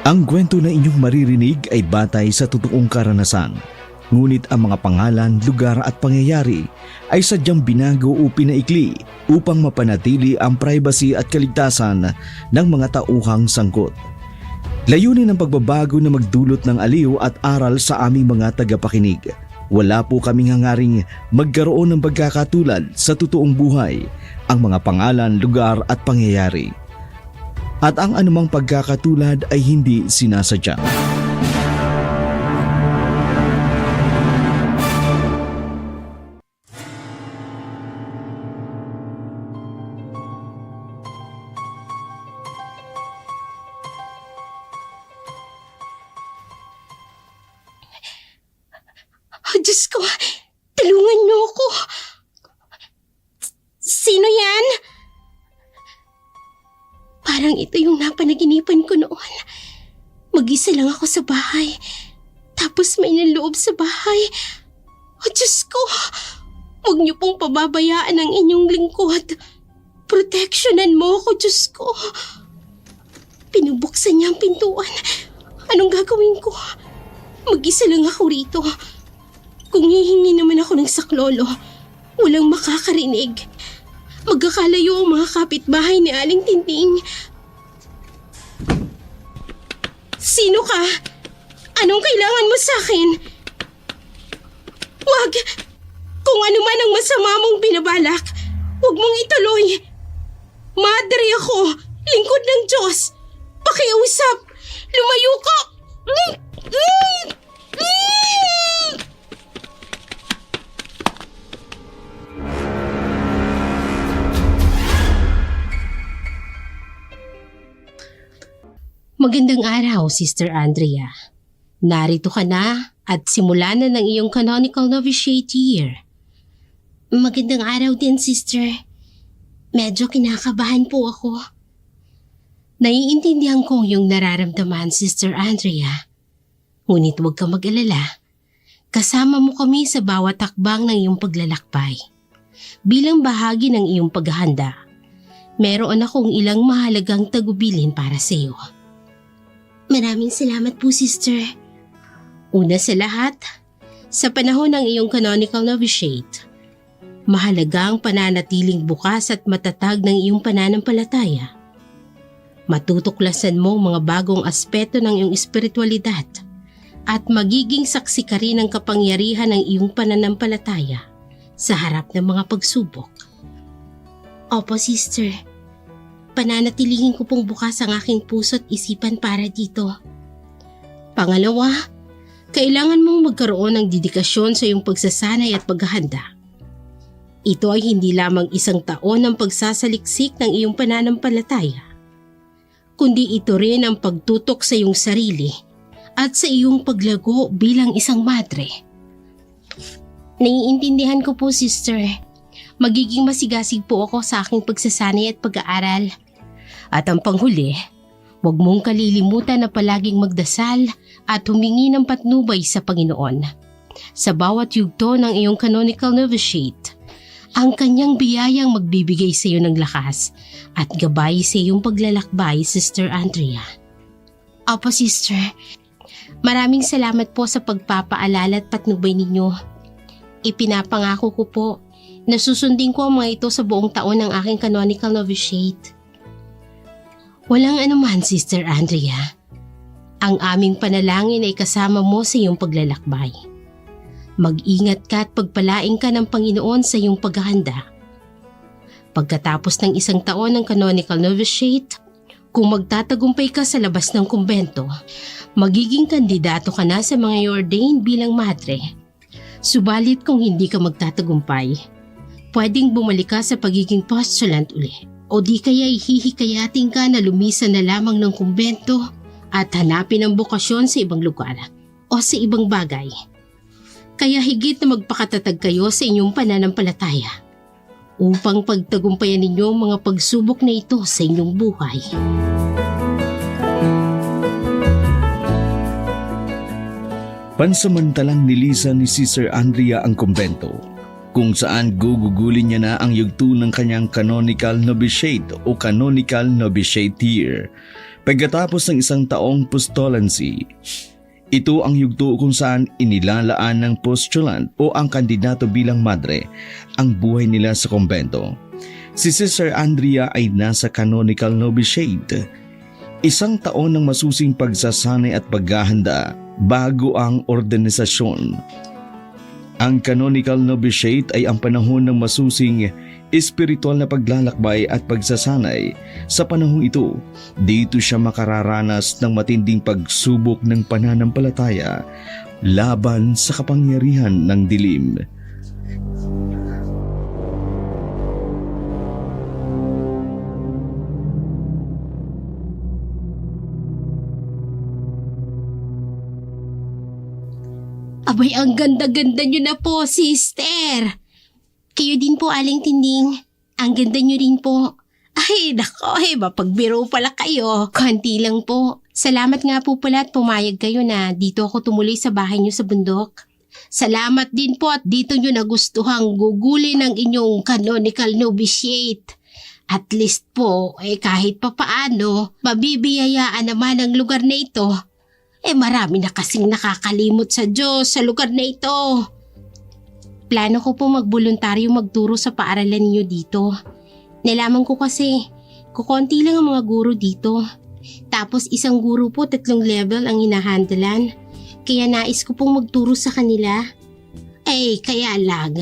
Ang kwento na inyong maririnig ay batay sa totoong karanasan. Ngunit ang mga pangalan, lugar at pangyayari ay sadyang binago o pinaikli upang mapanatili ang privacy at kaligtasan ng mga tauhang sangkot. Layunin ng pagbabago na magdulot ng aliw at aral sa aming mga tagapakinig. Wala po kaming hangaring magkaroon ng pagkakatulad sa totoong buhay, ang mga pangalan, lugar at pangyayari. At ang anumang pagkakatulad ay hindi sinasadya. Oh, Diyos ko, tulungan niyo ako. Sino yan? Parang ito yung napanaginipan ko noon. Mag-isa lang ako sa bahay. Tapos may naloob sa bahay. Oh, Diyos ko, huwag niyo pong pababayaan ang inyong lingkod. Proteksyonan mo ako, Diyos ko. Pinubuksan niya ang pintuan. Anong gagawin ko? Mag-isa lang ako rito. Kung hihingi naman ako ng saklolo, walang makakarinig. Magkakalayo ang mga kapitbahay ni Aling Tinting. Sino ka? Anong kailangan mo sa akin? Wag! Kung ano man ang masama mong binabalak, huwag mong ituloy. Madre ako, lingkod ng Diyos. Pakiusap, lumayo ka! Magandang araw, Sister Andrea. Narito ka na at simula na ng iyong canonical novitiate year. Magandang araw din, Sister. Medyo kinakabahan po ako. Naiintindihan ko yung nararamdaman, Sister Andrea. Ngunit huwag ka mag-alala. Kasama mo kami sa bawat takbang ng iyong paglalakbay. Bilang bahagi ng iyong paghahanda, meron akong ilang mahalagang tagubilin para sa iyo. Maraming salamat po, Sister. Una sa lahat, sa panahon ng iyong canonical novitiate, mahalagang pananatiling bukas at matatag ng iyong pananampalataya. Matutuklasan mo mga bagong aspeto ng iyong espiritualidad at magiging saksi ka rin ng kapangyarihan ng iyong pananampalataya sa harap ng mga pagsubok. Opo, Sister. Pananatilihin ko pong bukas ang aking puso at isipan para dito. Pangalawa, kailangan mong magkaroon ng dedikasyon sa iyong pagsasanay at paghahanda. Ito ay hindi lamang isang taon ng pagsasaliksik ng iyong pananampalataya, kundi ito rin ang pagtutok sa iyong sarili at sa iyong paglago bilang isang madre. Naiintindihan ko po, Sister. Magiging masigasig po ako sa aking pagsasanay at pag-aaral. At ang panghuli, huwag mong kalilimutan na palaging magdasal at humingi ng patnubay sa Panginoon. Sa bawat yugto ng iyong canonical novitiate, ang kanyang biyayang magbibigay sa iyo ng lakas at gabay sa iyong paglalakbay, Sister Andrea. Opo, Sister. Maraming salamat po sa pagpapaalala at patnubay ninyo. Ipinapangako ko po na susundin ko ang mga ito sa buong taon ng aking canonical novitiate. Walang anuman, Sister Andrea. Ang aming panalangin ay kasama mo sa iyong paglalakbay. Mag-ingat ka at pagpalain ka ng Panginoon sa iyong paghahanda. Pagkatapos ng isang taon ng canonical novitiate, kung magtatagumpay ka sa labas ng kumbento, magiging kandidato ka na sa mga ordained bilang madre. Subalit kung hindi ka magtatagumpay, pwedeng bumalik ka sa pagiging postulant uli. O di kaya ihihikayatin ka na lumisan na lamang ng kumbento at hanapin ang bokasyon sa ibang lugar o sa ibang bagay. Kaya higit na magpakatatag kayo sa inyong pananampalataya upang pagtagumpayan ninyo ang mga pagsubok na ito sa inyong buhay. Pansamantalang nilisan ni Sister Andrea ang kumbento, kung saan gugugulin niya na ang yugto ng kanyang canonical novitiate o canonical novitiate year. Pagkatapos ng 1 taong postulancy, ito ang yugto kung saan inilalaan ng postulant o ang kandidato bilang madre ang buhay nila sa kumbento. Si Sister Andrea ay nasa canonical novitiate, 1 taon ng masusing pagsasanay at paghahanda bago ang organisasyon. Ang canonical novitiate ay ang panahon ng masusing espiritual na paglalakbay at pagsasanay. Sa panahong ito, dito siya makararanas ng matinding pagsubok ng pananampalataya laban sa kapangyarihan ng dilim. Abay, ang ganda-ganda nyo na po, sister. Kayo din po, Aling Tinding. Ang ganda nyo rin po. Ay, nako, mapagbiro pala kayo. Konti lang po. Salamat nga po pala at pumayag kayo na dito ako tumuloy sa bahay nyo sa bundok. Salamat din po at dito nyo nagustuhang gugulin ang inyong canonical novitiate. At least po, kahit papaano, mabibiyayaan naman ang lugar na ito. Marami na kasing nakakalimot sa Diyos sa lugar na ito. Plano ko po magboluntaryo magturo sa paaralan niyo dito. Nalaman ko kasi, kukonti lang ang mga guro dito. Tapos 1 guro po 3 level ang hinahandlan. Kaya nais ko pong magturo sa kanila. Kaya lang,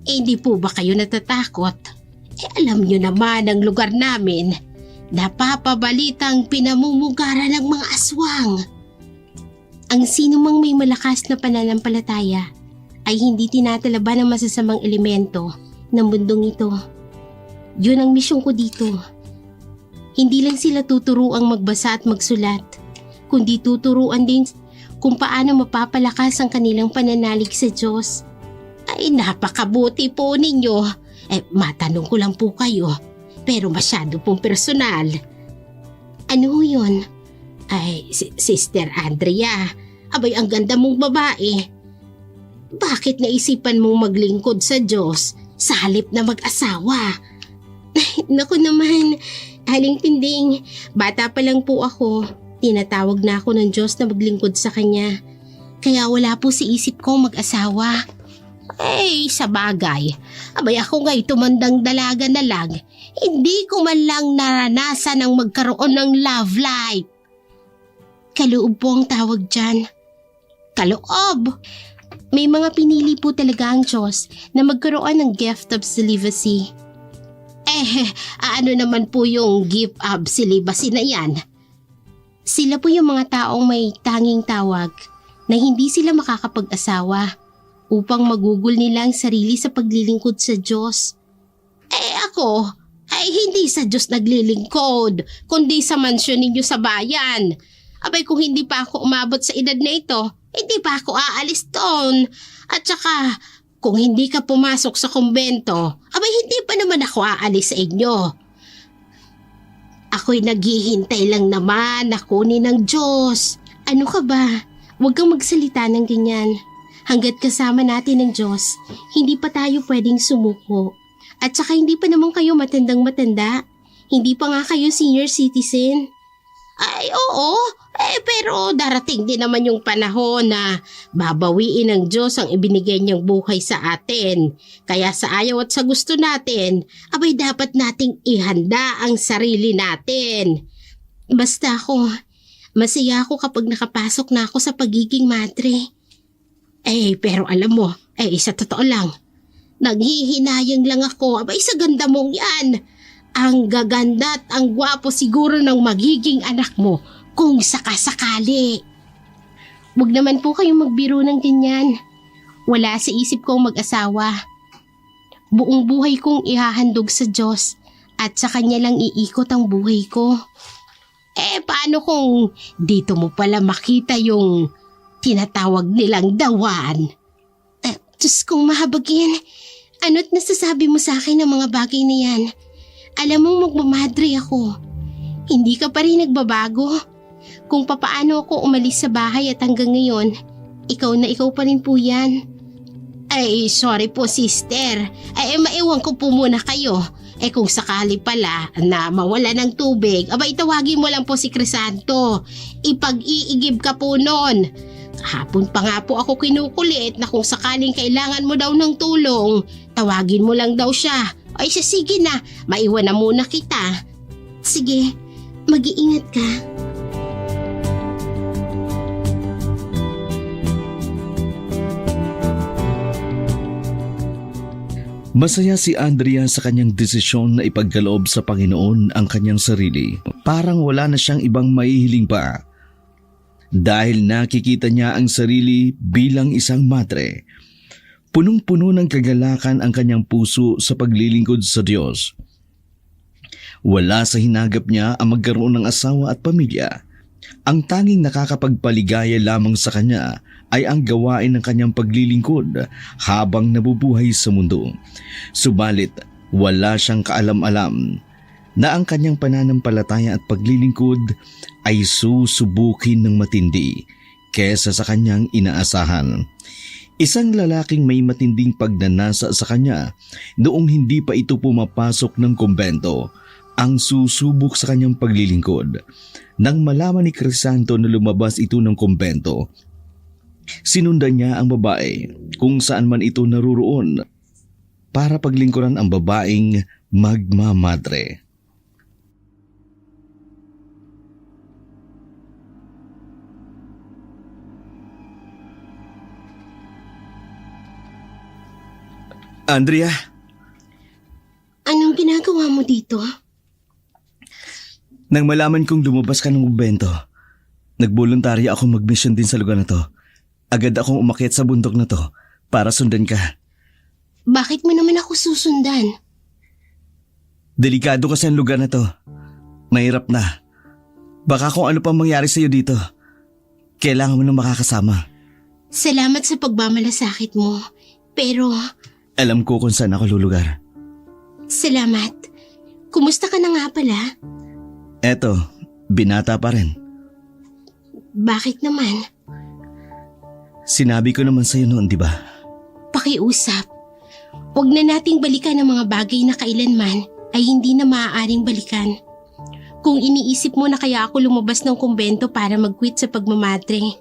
hindi po ba kayo natatakot? Alam niyo naman ang lugar namin. Napapabalitang pinamumugaran ng mga aswang. Ang sino mang may malakas na pananampalataya ay hindi tinatalaban ng masasamang elemento ng mundong ito. Yun ang misyon ko dito. Hindi lang sila tuturuang magbasa at magsulat, kundi tuturuan din kung paano mapapalakas ang kanilang pananalig sa Diyos. Napakabuti po ninyo. Matanong ko lang po kayo, pero masyado pong personal. Ano yun? Sister Andrea, abay ang ganda mong babae. Bakit naisipan mong maglingkod sa Diyos sa halip na mag-asawa? Naku naman, Aling Tinding, bata pa lang po ako. Tinatawag na ako ng Diyos na maglingkod sa Kanya. Kaya wala po sa isip ko mag-asawa. Sa bagay, abay ako nga'y tumandang dalaga na lang. Hindi ko man lang naranasan ang magkaroon ng love life. Kaloob po ang tawag dyan. Kaloob! May mga pinili po talaga ang Diyos na magkaroon ng gift of celibacy. Ano naman po yung gift of celibacy na yan? Sila po yung mga taong may tanging tawag na hindi sila makakapag-asawa upang magugol nila ang sarili sa paglilingkod sa Diyos. Ako, hindi sa Diyos naglilingkod, kundi sa mansyon ninyo sa bayan. Abay, kung hindi pa ako umabot sa edad na ito, hindi pa ako aalis doon. At saka, kung hindi ka pumasok sa kumbento, abay hindi pa naman ako aalis sa inyo. Ako'y naghihintay lang naman na kunin ng Diyos. Ano ka ba? Huwag kang magsalita ng ganyan. Hanggat kasama natin ng Diyos, hindi pa tayo pwedeng sumuko. At saka hindi pa naman kayo matandang-matanda. Hindi pa nga kayo senior citizen. Oo. Pero darating din naman yung panahon na babawiin ng Diyos ang ibinigay niyang buhay sa atin. Kaya sa ayaw at sa gusto natin, abay dapat nating ihanda ang sarili natin. Basta ako, masaya ako kapag nakapasok na ako sa pagiging madre. Pero alam mo, sa totoo lang, naghihinayang lang ako, abay sa ganda mong yan. Ang gaganda at ang gwapo siguro ng magiging anak mo kung sakasakali. Huwag naman po kayong magbiro ng ganyan. Wala sa isip kong mag-asawa. Buong buhay kong ihahandog sa Diyos at sa Kanya lang iikot ang buhay ko. Paano kung dito mo pala makita yung tinatawag nilang dawan? Diyos kong mahabagin, ano't nasasabi mo sa akin ng mga bagay na yan? Alam mong magmamadre ako. Hindi ka pa rin nagbabago. Kung papaano ako umalis sa bahay at hanggang ngayon, ikaw na ikaw pa rin po yan. Sorry po sister. Maiwan ko po muna kayo. Kung sakali pala na mawala ng tubig, abay tawagin mo lang po si Crisanto. Ipag-iigib ka po nun. Kahapon pa nga po ako kinukulit na kung sakaling kailangan mo daw ng tulong, tawagin mo lang daw siya. Ay siya, sige na, maiwan na muna kita. Sige, mag-iingat ka. Masaya si Andrea sa kanyang desisyon na ipagkaloob sa Panginoon ang kanyang sarili. Parang wala na siyang ibang maihiling pa. Dahil nakikita niya ang sarili bilang isang madre. Punong-puno ng kagalakan ang kanyang puso sa paglilingkod sa Diyos. Wala sa hinagap niya ang magkaroon ng asawa at pamilya. Ang tanging nakakapagpaligaya lamang sa kanya ay ang gawain ng kanyang paglilingkod habang nabubuhay sa mundo. Subalit, wala siyang kaalam-alam na ang kanyang pananampalataya at paglilingkod ay susubukin ng matindi kesa sa kanyang inaasahan. Isang lalaking may matinding pagnanasa sa kanya noong hindi pa ito pumapasok ng kumbento ang susubok sa kanyang paglilingkod. Nang malaman ni Crisanto na lumabas ito ng kumbento, sinundan niya ang babae kung saan man ito naruroon para paglingkuran ang babaeng magmamadre. Andrea? Anong ginagawa mo dito? Nang malaman kong lumabas ka ng kumbento, nagboluntaryo akong mag-mission din sa lugar na to. Agad akong umakyat sa bundok na to para sundan ka. Bakit mo naman ako susundan? Delikado kasi ang lugar na to. Mahirap na. Baka kung ano pang mangyari sa'yo dito, kailangan mo nang makakasama. Salamat sa pagmamalasakit mo. Pero, Alam ko kung saan ako lulugar. salamat. Kumusta ka na nga pala? Eto, binata pa rin. Bakit naman? Sinabi ko naman sa'yo noon, di ba? Pakiusap. Huwag na nating balikan ang mga bagay na kailanman ay hindi na maaaring balikan. Kung iniisip mo na kaya ako lumabas ng kumbento para mag-quit sa pagmamadre,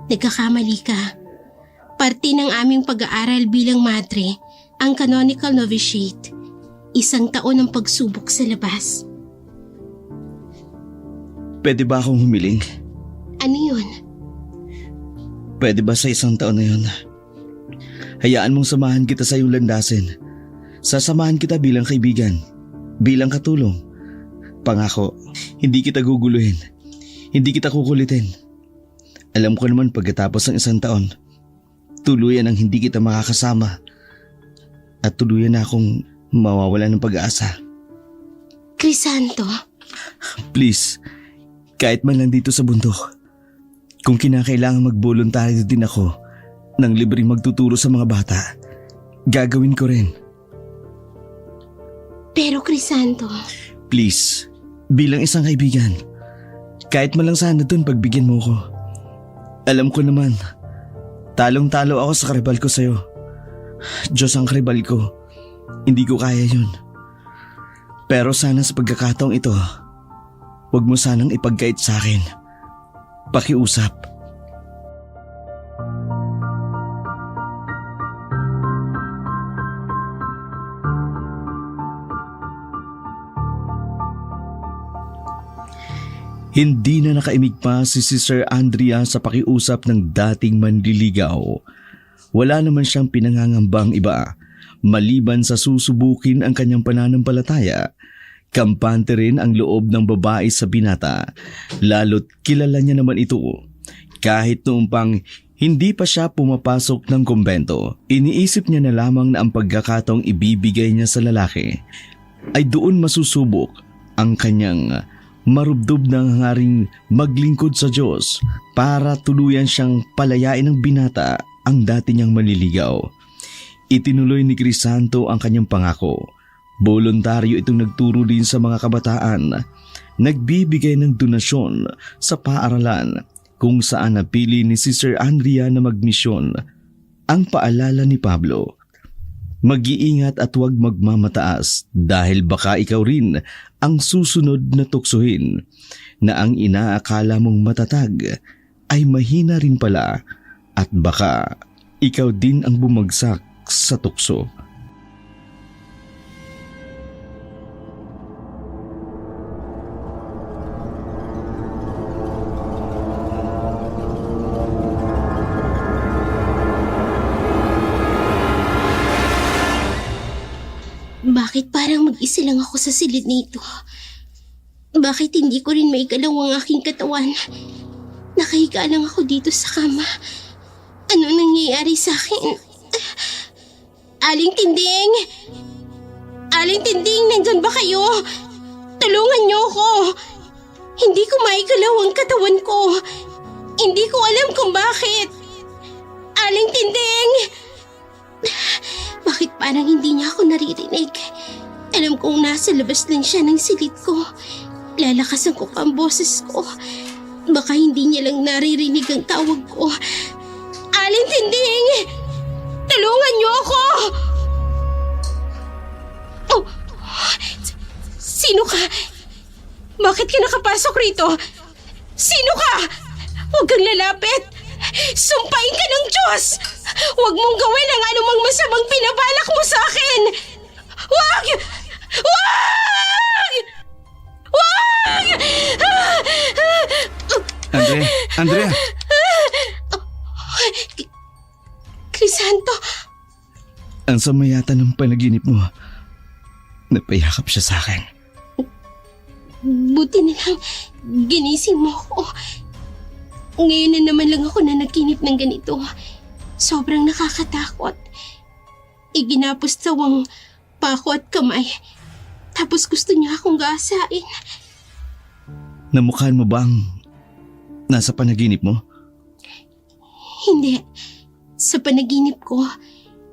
nagkakamali ka. Parte ng aming pag-aaral bilang madre ang canonical novitiate. 1 taon ng pagsubok sa labas. Pwede ba akong humiling? Ano yun? Pwede ba sa 1 taon na yun? Hayaan mong samahan kita sa iyong landasin. Sasamahan kita bilang kaibigan, bilang katulong. Pangako, hindi kita guguluhin. Hindi kita kukulitin. Alam ko naman pagkatapos ng 1 taon, tuluyan ang hindi kita makakasama at tuluyan na akong mawawala ng pag-asa. Crisanto, Please, kahit man lang dito sa bundok, kung kinakailangan magboluntaryo din ako ng libreng magtuturo sa mga bata, gagawin ko rin. pero Crisanto, Please, bilang isang kaibigan, kahit man lang sana dun pagbigyan mo ko. Alam ko naman, talong-talo ako sa karibal ko sa'yo. Diyos ang karibal ko, hindi ko kaya yun. Pero sana sa pagkakataong ito, huwag mo sanang ipagkait sa akin. Pakiusap. Hindi na nakaimig pa si Sister Andrea sa pakiusap ng dating manliligaw. Wala naman siyang pinangangambang iba, maliban sa susubukin ang kanyang pananampalataya. Kampante rin ang loob ng babae sa binata, lalo't kilala niya naman ito. Kahit noong pang hindi pa siya pumapasok ng kumbento, iniisip niya na lamang na ang pagkakataong ibibigay niya sa lalaki ay doon masusubok ang kanyang marubdob na hangaring maglingkod sa Diyos para tuluyan siyang palayain ng binata ang dati niyang manliligaw. Itinuloy ni Crisanto ang kanyang pangako. Voluntaryo itong nagturo din sa mga kabataan, nagbibigay ng donasyon sa paaralan kung saan napili ni Sister Andrea na magmisyon. Ang paalala ni Pablo, Mag-iingat at huwag magmamataas dahil baka ikaw rin ang susunod na tuksohin na ang inaakala mong matatag ay mahina rin pala at baka ikaw din ang bumagsak sa tukso. Bakit parang mag-isa lang ako sa silid nito? Bakit hindi ko rin maigalaw ang aking katawan? Nakahiga lang ako dito sa kama. Ano nangyayari sa akin? Aling Tinding! Aling Tinding, nandyan ba kayo? Tulungan niyo ako! Hindi ko maigalaw ang katawan ko. Hindi ko alam kung bakit. Aling Tinding! Bakit parang hindi niya ako naririnig? Alam kong nasa labas lang siya ng silid ko. Lalakasan ko pa ang boses ko. Baka hindi niya lang naririnig ang tawag ko. Aling Tinding! Tulungan niyo ako! Oh! Sino ka? Bakit ka nakapasok rito? Sino ka? Huwag kang lalapit! Sumpain ka ng Diyos! Huwag mong gawin ang anumang masamang pinabalak mo sa akin! Huwag! Huwag! Huwag! Andrea! Crisanto! Ang sama yata ng panaginip mo. Napayakap siya sa akin. Buti na lang ginising mo ako. Ngayon na naman lang ako na naginip ng ganito. Sobrang nakakatakot. Iginapos-sawang pa ako at kamay. Tapos gusto niya akong gasain. Namukhaan mo bang nasa panaginip mo? Hindi. Sa panaginip ko,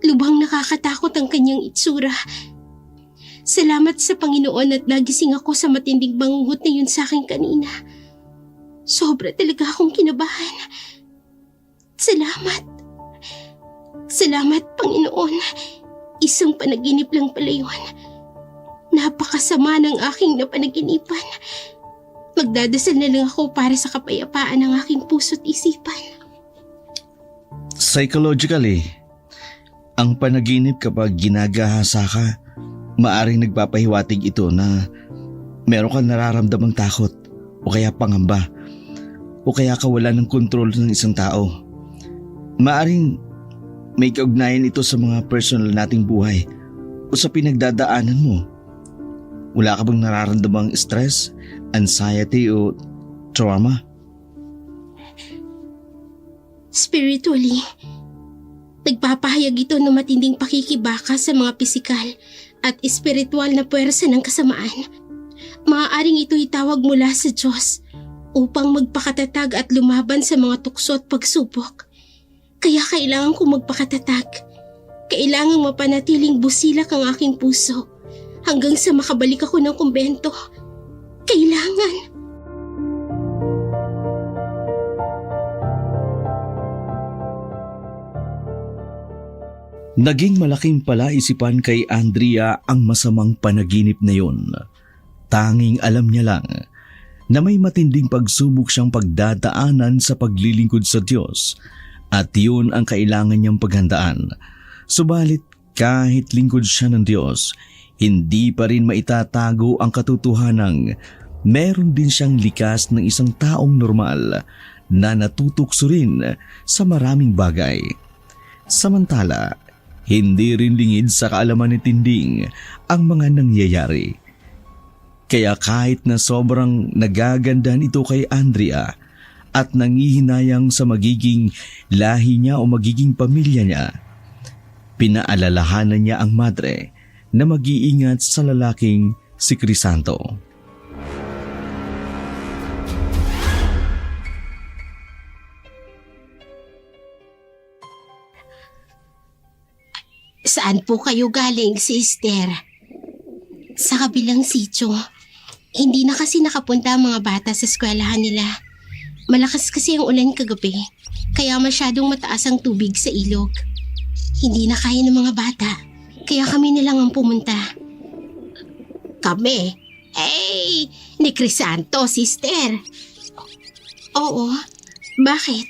lubhang nakakatakot ang kanyang itsura. Salamat sa Panginoon at nagising ako sa matinding bangungot na yun sa akin kanina. Sobra talaga akong kinabahan. Salamat. Salamat, Panginoon. Isang panaginip lang pala yun. Napakasama ng aking napanaginipan. Magdadasal na lang ako para sa kapayapaan ng aking puso't isipan. Psychologically, ang panaginip kapag ginagahasa ka, maaring nagpapahiwatig ito na meron kang nararamdamang takot o kaya pangamba o kaya kawalan ng kontrol ng isang tao. Maaring may kaugnayan ito sa mga personal nating buhay o sa pinagdadaanan mo. Wala ka bang nararamdamang stress, anxiety o trauma? Spiritually, nagpapahayag ito ng matinding pakikibaka sa mga pisikal at espiritual na puwersa ng kasamaan. Maaaring ito itawag mula sa Diyos upang magpakatatag at lumaban sa mga tukso at pagsubok. Kaya kailangan kong magpakatatag. Kailangang mapanatiling busilak ang aking puso hanggang sa makabalik ako ng kumbento. Kailangan. Naging malaking palaisipan kay Andrea ang masamang panaginip na yun. Tanging alam niya lang na may matinding pagsubok siyang pagdadaanan sa paglilingkod sa Diyos at yun ang kailangan niyang paghandaan. Subalit kahit lingkod siya ng Diyos, hindi pa rin maitatago ang katotohanang meron din siyang likas ng isang taong normal na natutukso rin sa maraming bagay. Samantala, hindi rin lingid sa kaalaman ni Tinding ang mga nangyayari. Kaya kahit na sobrang nagagandahan ito kay Andrea at nangihinayang sa magiging lahi niya o magiging pamilya niya, pinaalalahanan niya ang madre na mag-iingat sa lalaking si Crisanto. Saan po kayo galing, sister? Sa kabilang sityo. Hindi na kasi nakapunta ang mga bata sa eskwelahan nila. Malakas kasi ang ulan kagabi, kaya masyadong mataas ang tubig sa ilog. Hindi na kaya ng mga bata, Kaya kami na lang ang pumunta. Kami? Ni Crisanto, sister. Oo. Bakit?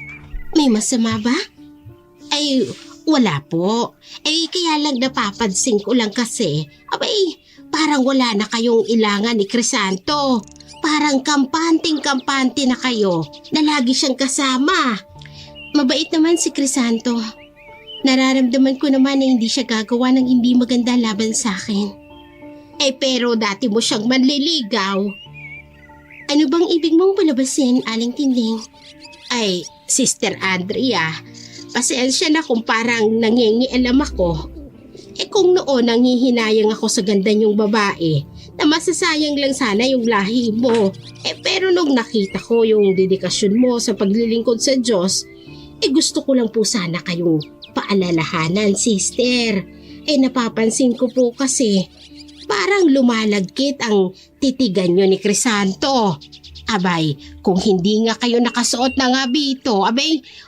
May masama ba? Wala po. Kaya lang napapansin ko lang kasi, parang wala na kayong ilangan ni Crisanto. Parang kampanting-kampante na kayo na lagi siyang kasama. Mabait naman si Crisanto. Nararamdaman ko naman na hindi siya gagawa ng hindi maganda laban sa akin. Pero dati mo siyang manliligaw. Ano bang ibig mong palabasin, Aling Tinding? Sister Andrea, pasensya na kung parang nangingialam ako. Kung noon nanghihinayang ako sa ganda niyong babae, na masasayang lang sana yung lahi mo. Pero nung nakita ko yung dedikasyon mo sa paglilingkod sa Diyos, gusto ko lang po sana kayong paalalahanan, sister. Napapansin ko po kasi parang lumalagkit ang titigan nyo ni Crisanto. Kung hindi nga kayo nakasuot ng abito,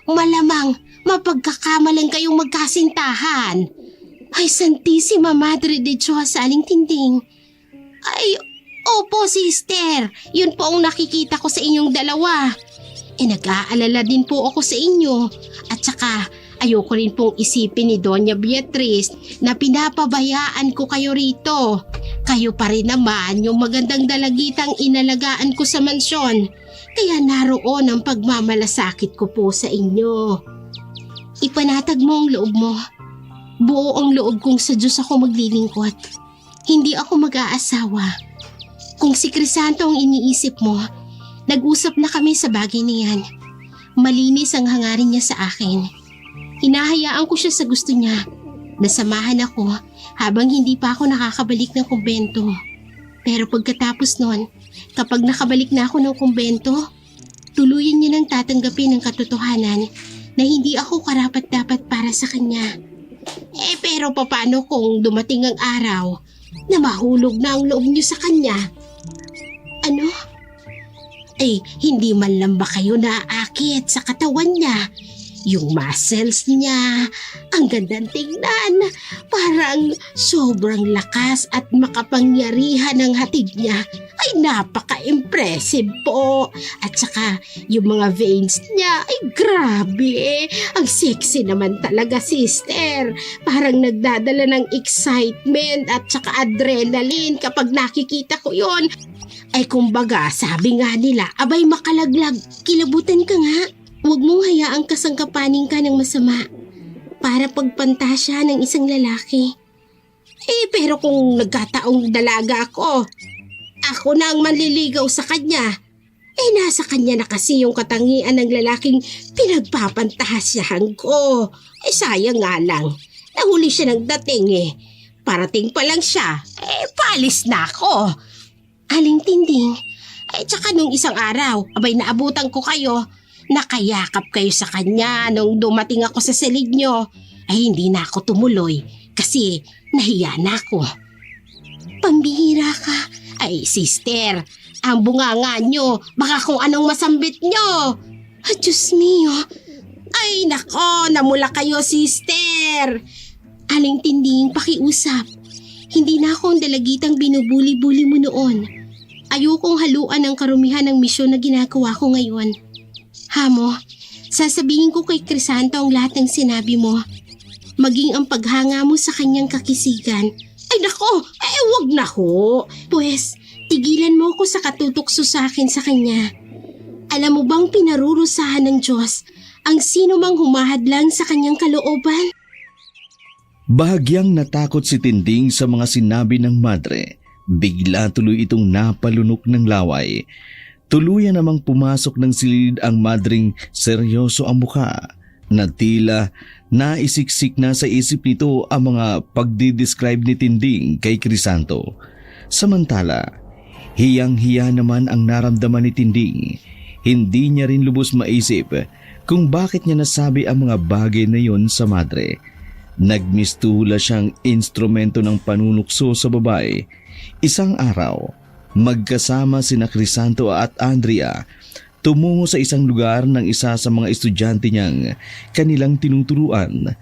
malamang mapagkakamalan kayong magkasintahan. Santissima Madre de Diyos, Aling Tinding. Opo, sister. Yun po ang nakikita ko sa inyong dalawa. Nag-aalala din po ako sa inyo. At saka, ayoko rin pong isipin ni Doña Beatriz na pinapabayaan ko kayo rito. Kayo pa rin naman yung magandang dalagitang inalagaan ko sa mansyon. Kaya naroon ang pagmamalasakit ko po sa inyo. Ipanatag mo ang loob mo. Buo ang loob kong sa Diyos ako maglilingkod. Hindi ako mag-aasawa. Kung si Crisanto ang iniisip mo, nag-usap na kami sa bagay na yan. Malinis ang hangarin niya sa akin. Hinahayaan ko siya sa gusto niya. Nasamahan ako habang hindi pa ako nakakabalik ng kumbento. Pero pagkatapos nun, kapag nakabalik na ako ng kumbento, tuluyan niya nang tatanggapin ang katotohanan na hindi ako karapat-dapat para sa kanya. Pero paano kung dumating ang araw na mahulog na ang loob niyo sa kanya? Ano? Hindi man lang ba kayo naaakit sa katawan niya? Yung muscles niya, ang gandang tingnan. Parang sobrang lakas at makapangyarihan ng hatid niya. Napaka-impressive po. At saka yung mga veins niya, grabe. Ang sexy naman talaga, sister. Parang nagdadala ng excitement at saka adrenaline kapag nakikita ko yon. Kumbaga, sabi nga nila, makalaglag, kilabutan ka nga. Huwag mong hayaang kasangkapanin ka ng masama para pagpantasya ng isang lalaki. Pero kung nagkataong dalaga ako na ang manliligaw sa kanya. Nasa kanya na kasi yung katangian ng lalaking pinagpapantasyahan ko. Sayang nga lang, nahuli siya ng dating Parating pa lang siya, paalis na ako. Aling Tinding, tsaka nung isang araw, naabutan ko kayo. Nakayakap kayo sa kanya nung dumating ako sa silid nyo. Hindi na ako tumuloy kasi nahiya na ako. Pambihira ka. Sister, ang bunganga nyo, baka kung anong masambit nyo. Diyos mio. Nako, namula kayo, sister. Aling Tinding, pakiusap. Hindi na ako ang dalagitang binubuli-buli mo noon. Ayokong haluan ang karumihan ng misyon na ginagawa ko ngayon. Hamo, sasabihin ko kay Crisanto ang lahat ng sinabi mo. Maging ang paghanga mo sa kanyang kakisigan. Nako, wag na ho. Pues, tigilan mo ko sa katutokso sa akin sa kanya. Alam mo bang pinarurusahan ng Diyos ang sino mang humahadlang sa kanyang kalooban? Bahagyang natakot si Tinding sa mga sinabi ng madre. Bigla tuloy itong napalunok ng laway. Tuluyan namang pumasok ng silid ang madring seryoso ang mukha na tila naisiksik na sa isip nito ang mga pagdidescribe ni Tinding kay Crisanto. Samantala, hiyang-hiya naman ang naramdaman ni Tinding. Hindi niya rin lubos maisip kung bakit niya nasabi ang mga bagay na yon sa madre. Nagmistuhula siyang instrumento ng panunukso sa babae. Isang araw, magkasama sina Crisanto at Andrea tumungo sa isang lugar ng isa sa mga estudyante niyang kanilang tinuturuan.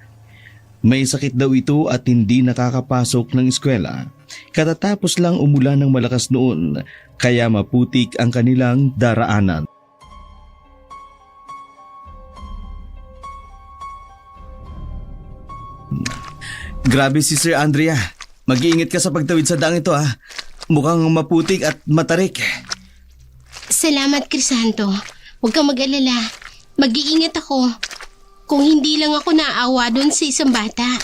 May sakit daw ito at hindi nakakapasok ng eskwela. Katatapos lang umulan ng malakas noon, kaya maputik ang kanilang daraanan. Grabe si Sir Andrea. Mag-iingat ka sa pagtawid sa daang ito ha. Mukhang maputik at matarik. Salamat, Crisanto. Huwag kang mag-alala. Mag-iingat ako. Kung hindi lang ako naawa doon sa isang bata.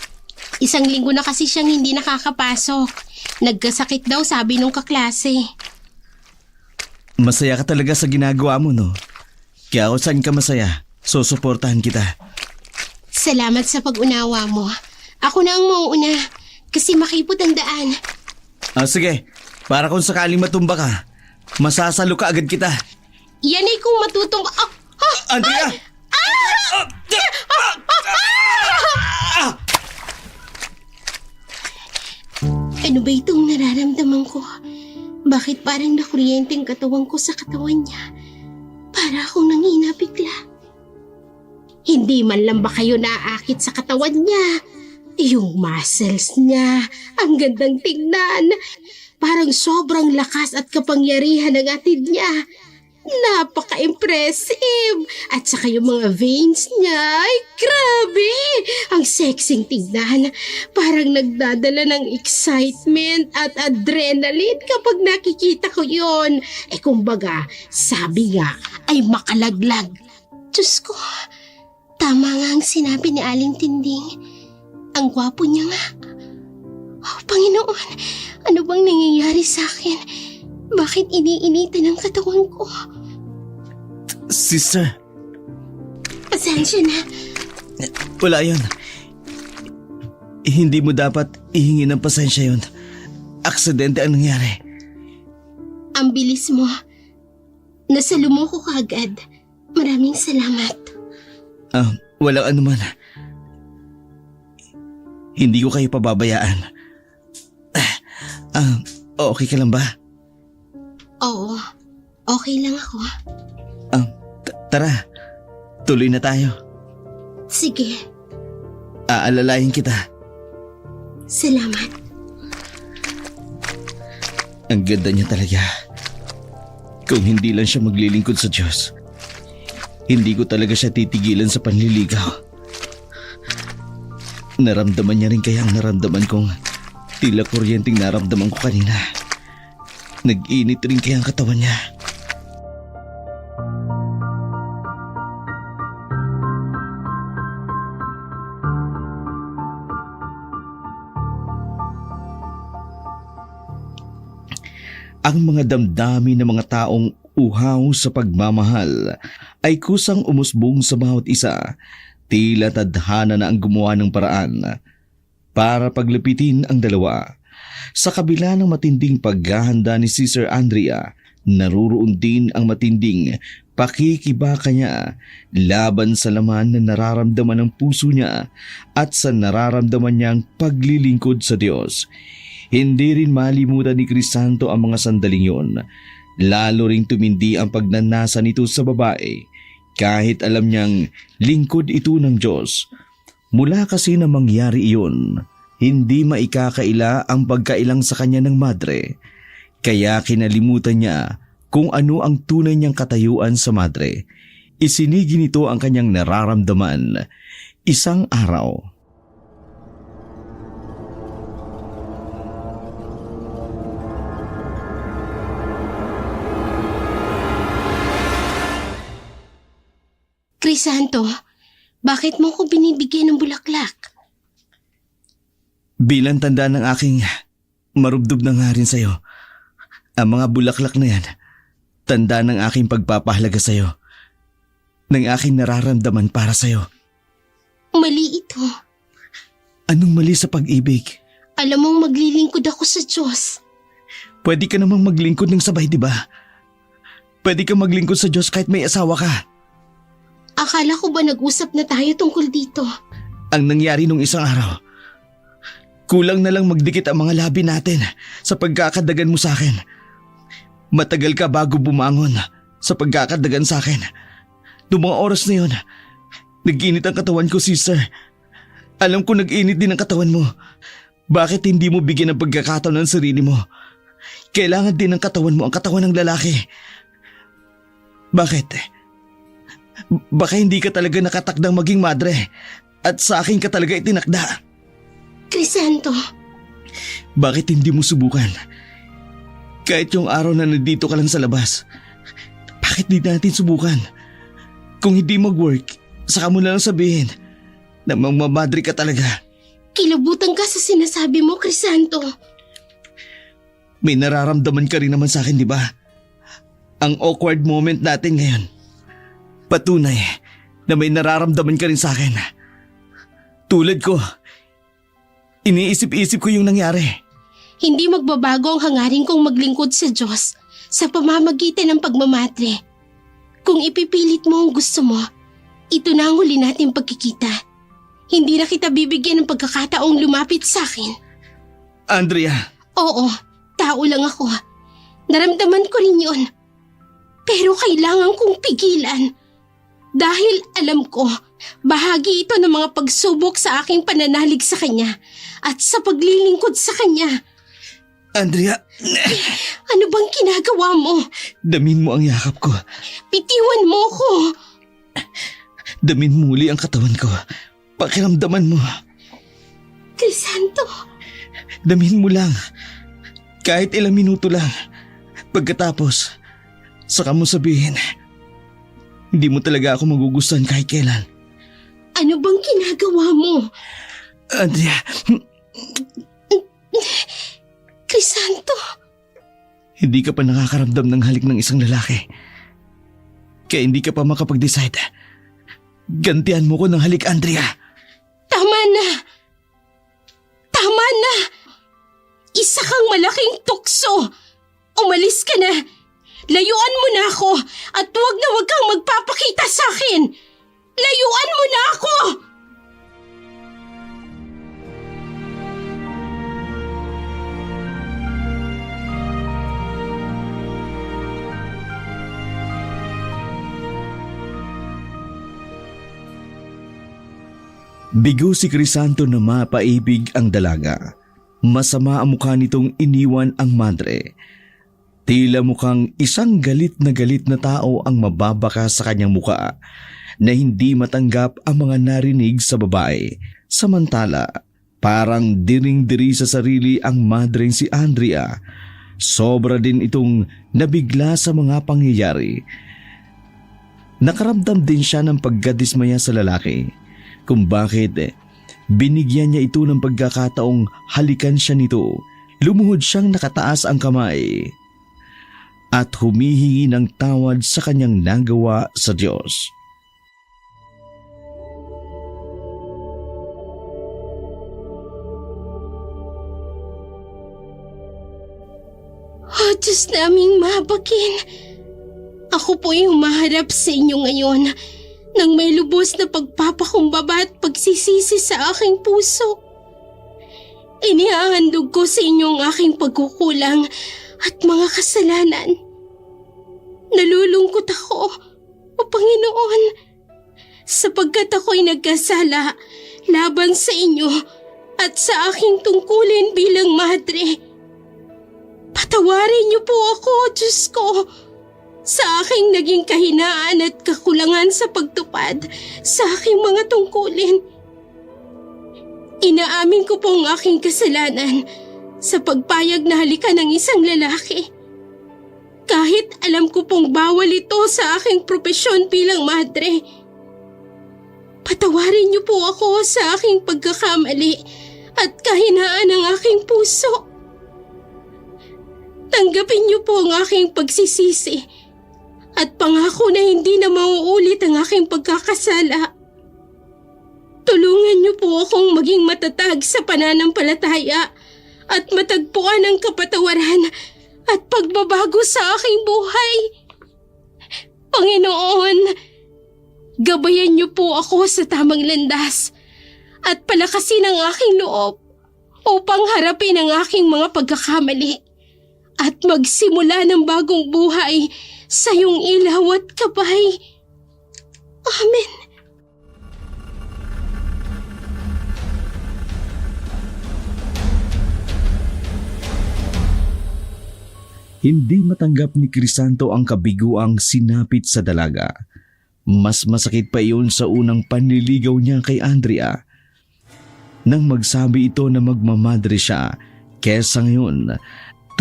1 linggo na kasi siyang hindi nakakapasok. Nagkasakit daw, sabi nung kaklase. Masaya ka talaga sa ginagawa mo, no? Kaya kung saan ka masaya, susuportahan kita. Salamat sa pag-unawa mo. Ako na ang mauuna kasi makipot ang daan. Sige, para kung sakaling matumba ka, masasalo ka agad kita. Yan ay kung matutumba... Andrea! Ano ba itong nararamdaman ko? Bakit parang nakuryente ang katawan ko sa katawan niya? Para akong nanghina bigla. Hindi man lang ba kayo naaakit sa katawan niya? Yung muscles niya, ang gandang tingnan. Parang sobrang lakas at kapangyarihan ng atid niya. Napaka-impressive. At saka yung mga veins niya, ay grabe. Ang sexing tignan. Parang nagdadala ng excitement at adrenaline kapag nakikita ko yon. Kumbaga, sabi nga ay makalaglag. Diyos ko, tama nga ang sinabi ni Aling Tinding. Ang gwapo niya nga. Oh, Panginoon, ano bang nangyayari sa akin? Bakit iniinitan ang katawan ko? Sister. Pasensya na. Wala yun. Hindi mo dapat ihingi ng pasensya yun. Aksidente ang nangyari. Ang bilis mo. Nasalumo ko kaagad. Maraming salamat. Walang anuman. Hindi ko kayo pababayaan. Okay ka lang ba? Oo, okay lang ako. Tara, tuloy na tayo. Sige, Aalalahin kita. salamat. Ang ganda niya talaga. Kung hindi lang siya maglilingkod sa Diyos, hindi ko talaga siya titigilan sa panliligaw. Naramdaman niya rin kaya ang naramdaman kong tila kuryenteng naramdaman ko kanina. Nag-init rin kaya ang katawan niya. Ang mga damdamin ng mga taong uhaw sa pagmamahal ay kusang umusbong sa bawat isa. Tila tadhana na ang gumawa ng paraan para paglapitin ang dalawa. Sa kabila ng matinding paghahanda ni Sir Andrea, naruroon din ang matinding pakikibaka niya laban sa laman na nararamdaman ng puso niya at sa nararamdaman niyang paglilingkod sa Diyos. Hindi rin malimutan ni Crisanto ang mga sandaling yon. Lalo ring tumindi ang pagnanasa nito sa babae kahit alam niyang lingkod ito ng Diyos. Mula kasi na mangyari iyon, hindi maikakaila ang pagkailang sa kanya ng madre. Kaya kinalimutan niya kung ano ang tunay niyang katayuan sa madre. Isinigi nito ang kanyang nararamdaman. Isang araw, Crisanto, bakit mo ko binibigyan ng bulaklak? bilang tanda ng aking marubdob na nga rin sa'yo. Ang mga bulaklak na yan, tanda ng aking pagpapahalaga sa'yo. Ng aking nararamdaman para sa'yo. Mali ito. Anong mali sa pag-ibig? Alam mong maglilingkod ako sa Diyos. Pwede ka namang maglingkod ng sabay, di ba? Pwede ka maglingkod sa Diyos kahit may asawa ka. Akala ko ba nag-usap na tayo tungkol dito? Ang nangyari nung isang araw, kulang na lang magdikit ang mga labi natin sa pagkakadagan mo sa akin. Matagal ka bago bumangon sa pagkakadagan sa akin. Noong mga oras na yun, nag-init ang katawan ko, sister. Alam ko nag-init din ang katawan mo. Bakit hindi mo bigyan ng pagkakataon ng sarili mo? Kailangan din ng katawan mo ang katawan ng lalaki. Bakit? Baka hindi ka talaga nakatakdang maging madre at sa akin ka talaga itinakda. Crisanto, Bakit hindi mo subukan? Kahit yung araw na nandito ka lang sa labas, bakit di natin subukan? Kung hindi mag-work, saka mo na lang sabihin na magmamadre ka talaga. kilabutan ka sa sinasabi mo, Crisanto. May nararamdaman ka rin naman sa akin, di ba? Ang awkward moment natin ngayon. Patunay na may nararamdaman ka rin sa akin. Tulad ko, iniisip-isip ko yung nangyari. Hindi magbabago ang hangarin kong maglingkod sa Diyos sa pamamagitan ng pagmamadre. Kung ipipilit mo ang gusto mo, ito na ang huli nating pagkikita. Hindi na kita bibigyan ng pagkakataong lumapit sa akin. Andrea, Oo, tao lang ako. Naramdaman ko rin yun. Pero kailangan kong pigilan. Dahil alam ko, bahagi ito ng mga pagsubok sa aking pananalig sa kanya at sa paglilingkod sa kanya. Andrea, Ano bang ginagawa mo? damin mo ang yakap ko. Bitiwan mo ko. Damin muli ang katawan ko. Pakiramdaman mo. Crisanto, Damin mo lang. Kahit ilang minuto lang. Pagkatapos, saka mo sabihin, hindi mo talaga ako magugustuhan kahit kailan. ano bang ginagawa mo? Andrea, Crisanto, hindi ka pa nakakaramdam ng halik ng isang lalaki. Kaya hindi ka pa makapag-decide. Gantihan mo ko ng halik, Andrea. tama na. Tama na. Isa kang malaking tukso. Umalis ka na. Layuan mo na ako at huwag kang magpapakita sa akin. Layuan mo na ako! Bigo si Crisanto na mapaibig ang dalaga. Masama ang mukha nitong iniwan ang madre. Tila mukhang isang galit na tao ang mababaka sa kanyang mukha na hindi matanggap ang mga narinig sa babae. Samantala, parang diring-diri sa sarili ang madreng si Andrea. Sobra din itong nabigla sa mga pangyayari. Nakaramdam din siya ng pagkadismaya sa lalaki kung bakit binigyan niya ito ng pagkakataong halikan siya nito. Lumuhod siyang nakataas ang kamay at humihingi ng tawad sa kanyang nagawa sa Diyos. O Diyos naming mahabagin. Ako po'y humaharap sa inyo ngayon nang may lubos na pagpapakumbaba at pagsisisi sa aking puso. Inihahandog ko sa inyo ang aking pagkukulang at mga kasalanan. Nalulungkot ako, O Panginoon, sapagkat ako'y nagkasala laban sa inyo at sa aking tungkulin bilang madre. Patawarin niyo po ako, Diyos ko, sa aking naging kahinaan at kakulangan sa pagtupad sa aking mga tungkulin. Inaamin ko po ang aking kasalanan sa pagpayag na halikan ng isang lalaki. Kahit alam ko pong bawal ito sa aking propesyon bilang madre. Patawarin niyo po ako sa aking pagkakamali at kahinaan ng aking puso. Tanggapin niyo po ang aking pagsisisi at pangako na hindi na mauulit ang aking pagkakasala. Tulungan niyo po akong maging matatag sa pananampalataya at matagpuan ang kapatawaran at pagbabago sa aking buhay. Panginoon, gabayan niyo po ako sa tamang landas at palakasin ang aking loob upang harapin ang aking mga pagkakamali at magsimula ng bagong buhay sa iyong ilaw at gabay. Amen. Hindi matanggap ni Crisanto ang kabiguang sinapit sa dalaga. Mas masakit pa iyon sa unang panliligaw niya kay Andrea. Nang magsabi ito na magmamadre siya, kesa ngayon,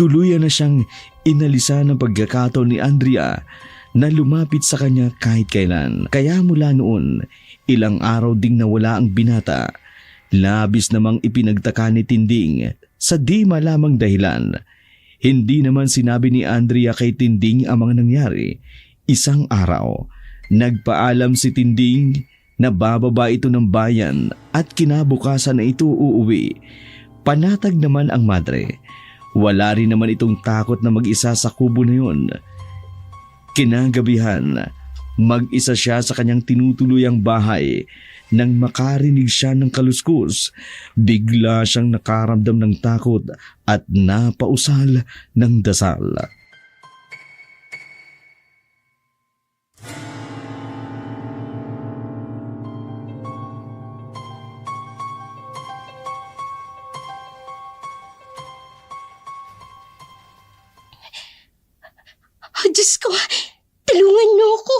tuluyan na siyang inalisa ng pagkakataon ni Andrea na lumapit sa kanya kahit kailan. Kaya mula noon, ilang araw ding nawala ang binata. Labis namang ipinagtaka ni Tinding sa di malamang dahilan. Hindi naman sinabi ni Andrea kay Tinding ang mga nangyari. Isang araw, nagpaalam si Tinding na bababa ito ng bayan at kinabukasan na ito uuwi. Panatag naman ang madre. Wala rin naman itong takot na mag-isa sa kubo na yun. Kinagabihan, mag-isa siya sa kanyang tinutuluyang bahay. Nang makarinig siya ng kaluskus, bigla siyang nakaramdam ng takot at napausal ng dasal. Oh, Diyos ko, tulungan niyo ako.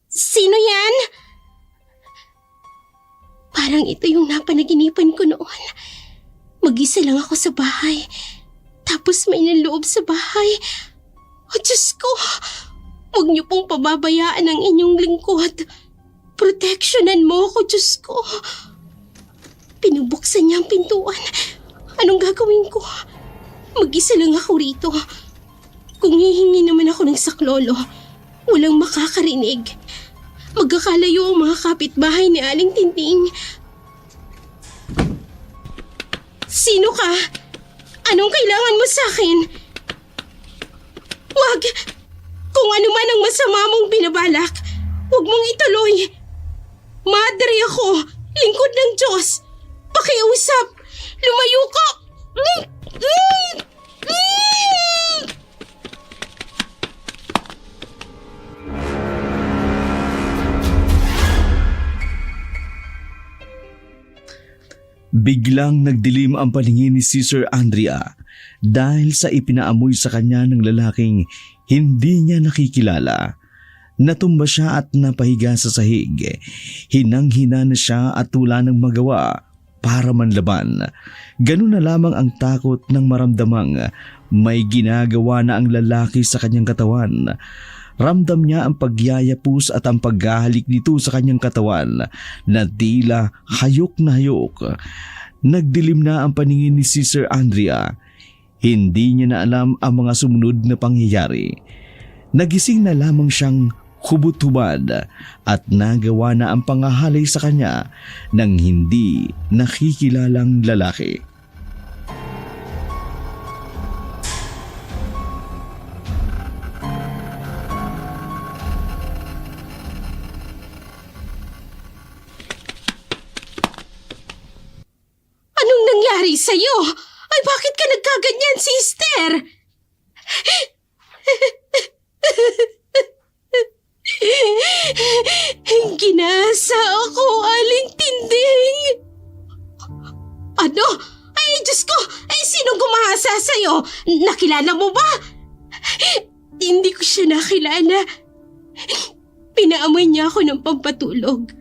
Sino yan? Parang ito yung napanaginipan ko noon. Mag-isa lang ako sa bahay. Tapos may naloob sa bahay. Oh, Diyos ko, huwag niyo pong pababayaan ang inyong lingkod. Proteksyonan mo ako, Diyos ko. Pinubuksan niya ang pintuan. Anong gagawin ko? Mag-isa lang ako rito. Kung hihingi naman ako ng saklolo, walang makakarinig. Magkakalayo ang mga kapitbahay ni Aling Tinting. Sino ka? Anong kailangan mo sa akin? Wag! Kung ano man ang masama mong binabalak, huwag mong ituloy. Madre ako, lingkod ng Diyos. Pakiusap, lumayo ka! Biglang nagdilim ang paningin ni Sister Andrea dahil sa ipinaamoy sa kanya ng lalaking hindi niya nakikilala. Natumba siya at napahiga sa sahig. Hinang-hina na siya at wala nang magawa para manlaban. Ganun na lamang ang takot ng maramdamang may ginagawa na ang lalaki sa kanyang katawan. Ramdam niya ang pagyayapos at ang paghahalik nito sa kanyang katawan na tila hayok na hayok. Nagdilim na ang paningin ni Sister Andrea. Hindi niya na alam ang mga sumunod na pangyayari. Nagising na lamang siyang hubot-hubad at nagawa na ang pangahalay sa kanya ng hindi nakikilalang lalaki. Anong nangyari sa'yo? Ay, bakit ka nagkaganyan, sister? Ginasa ako, Aling Tinding. Ano? Ay, Diyos ko! Ay, sinong gumahasa sa'yo? Nakilala mo ba? Hindi ko siya nakilala. Pinaamoy niya ako ng pampatulog.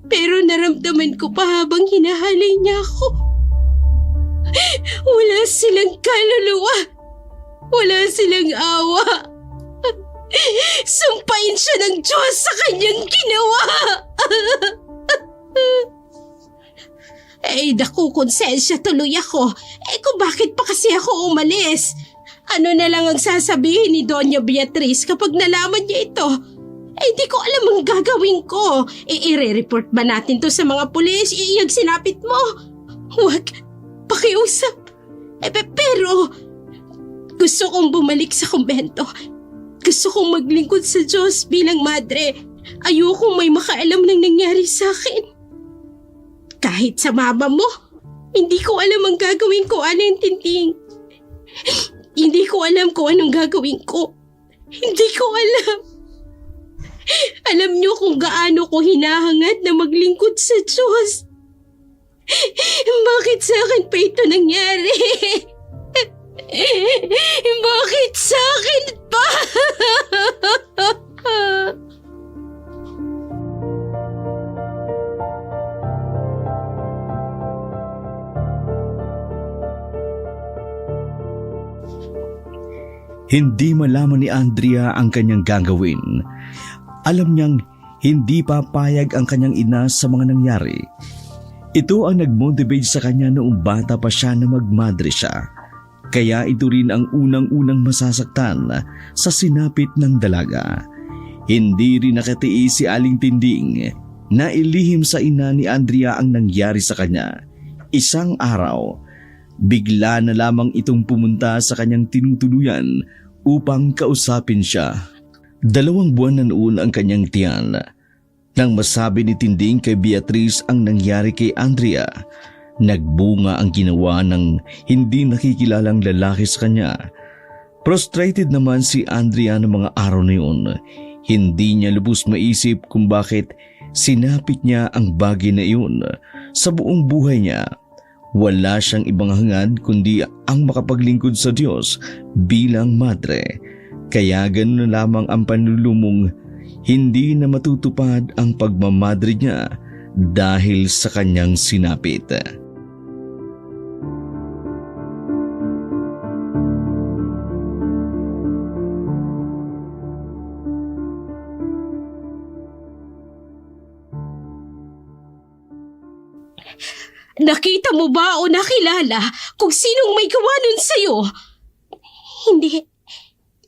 Pero naramdaman ko pa habang hinahalay niya ako. Wala silang kaluluwa. Wala silang awa. Sumpain siya ng Diyos sa kanyang ginawa. Naku, konsensya tuloy ako. Kung bakit pa kasi ako umalis? Ano na lang ang sasabihin ni Doña Beatriz kapag nalaman niya ito? Hindi ko alam ang gagawin ko. I-report ba natin to sa mga pulis? Iyag sinapit mo? Huwag. Pakiusap. Pero gusto kong bumalik sa kumbento. Gusto kong maglingkod sa Diyos bilang madre. Ayokong may makaalam ng nangyari sa akin. Kahit sa mama mo, hindi ko alam ang gagawin ko, Aling Tinting. Hindi ko alam kung anong gagawin ko. Hindi ko alam. Alam niyo kung gaano ko hinahangad na maglingkod sa Diyos. Bakit sa akin pa ito nangyari? Bakit sa akin pa? Hindi malaman ni Andrea ang kanyang gagawin. Alam niyang hindi papayag ang kanyang ina sa mga nangyari. Ito ang nag-motivate sa kanya noong bata pa siya na magmadre siya. Kaya ito rin ang unang-unang masasaktan sa sinapit ng dalaga. Hindi rin nakatiis si Aling Tinding na ilihim sa ina ni Andrea ang nangyari sa kanya. Isang araw, bigla na lamang itong pumunta sa kanyang tinutuluyan upang kausapin siya. 2 buwan na noon ang kanyang tiyan. Nang masabi ni Tinding kay Beatrice ang nangyari kay Andrea, nagbunga ang ginawa ng hindi nakikilalang lalaki sa kanya. Frustrated naman si Andrea ng mga araw na yun. Hindi niya lubos maisip kung bakit sinapit niya ang bagay na iyon. Sa buong buhay niya, wala siyang ibang hangad kundi ang makapaglingkod sa Diyos bilang madre. Kaya ganoon na lamang ang panlulumong hindi na matutupad ang pagmamadre niya dahil sa kanyang sinapit. Nakita mo ba o nakilala kung sinong may gawa nun sa'yo? Hindi.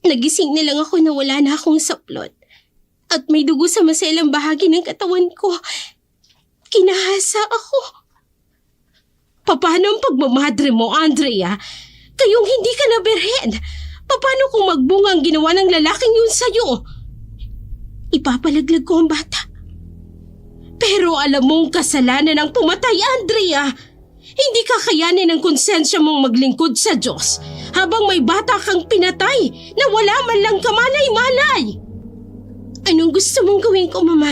Nagising na lang ako na wala na akong saplot. At may dugo sa maselang bahagi ng katawan ko. Kinahasa ako. Paano ang pagmamadre mo, Andrea? Kayong hindi ka na berhen. Paano kung magbunga ang ginawa ng lalaking yun sa'yo? Ipapalaglag ko ang bata. Pero alam mong kasalanan ang pumatay, Andrea. Hindi kakayanin ng konsensya mong maglingkod sa Diyos habang may bata kang pinatay na wala man lang kamalay-malay. Anong gusto mong gawin ko, Mama?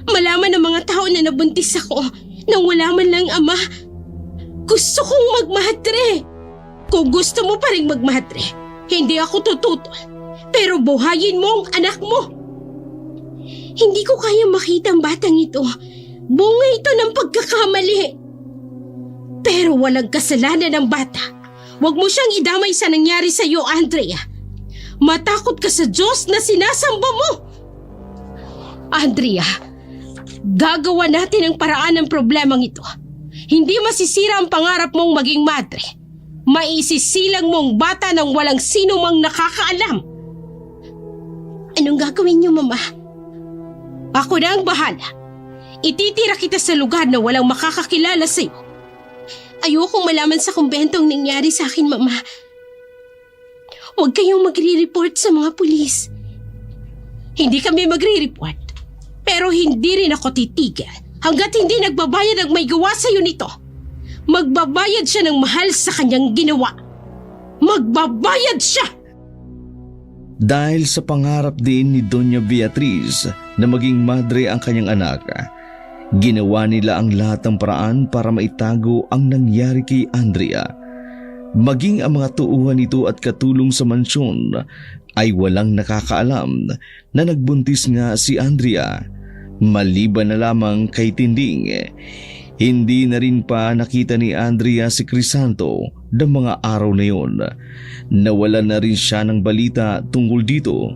Malaman ng mga tao na nabuntis ako nang wala man lang ama. Gusto kong magmadre. Kung gusto mo pa rin magmadre, hindi ako tututol. Pero buhayin mo ang anak mo. Hindi ko kayang makita ang batang ito. Bunga ito ng pagkakamali. Pero walang kasalanan ng bata. Huwag mo siyang idamay sa nangyari sa iyo, Andrea. Matakot ka sa Diyos na sinasamba mo. Andrea, gagawa natin ang paraan ng problemang ito. Hindi masisira ang pangarap mong maging madre. Maisisilang mong bata nang walang sino mang nakakaalam. Anong gagawin niyo, Mama? Ako na ang bahala. Ititira kita sa lugar na walang makakakilala sa'yo. Ayokong malaman sa kumbento ang nangyari sa akin, Mama. Huwag kayong magre-report sa mga pulis. Hindi kami magre-report. Pero hindi rin ako titigil hanggat hindi nagbabayad ang may gawa sa'yo nito. Magbabayad siya ng mahal sa kanyang ginawa. Magbabayad siya! Dahil sa pangarap din ni Doña Beatriz na maging madre ang kanyang anak, ginawa nila ang lahat ng paraan para maitago ang nangyari kay Andrea. Maging ang mga tuuhan nito at katulong sa mansyon ay walang nakakaalam na nagbuntis nga si Andrea. Maliban na lamang kay Tinding, hindi na rin pa nakita ni Andrea si Crisanto ng mga araw na yon. Nawala na rin siya ng balita tungkol dito.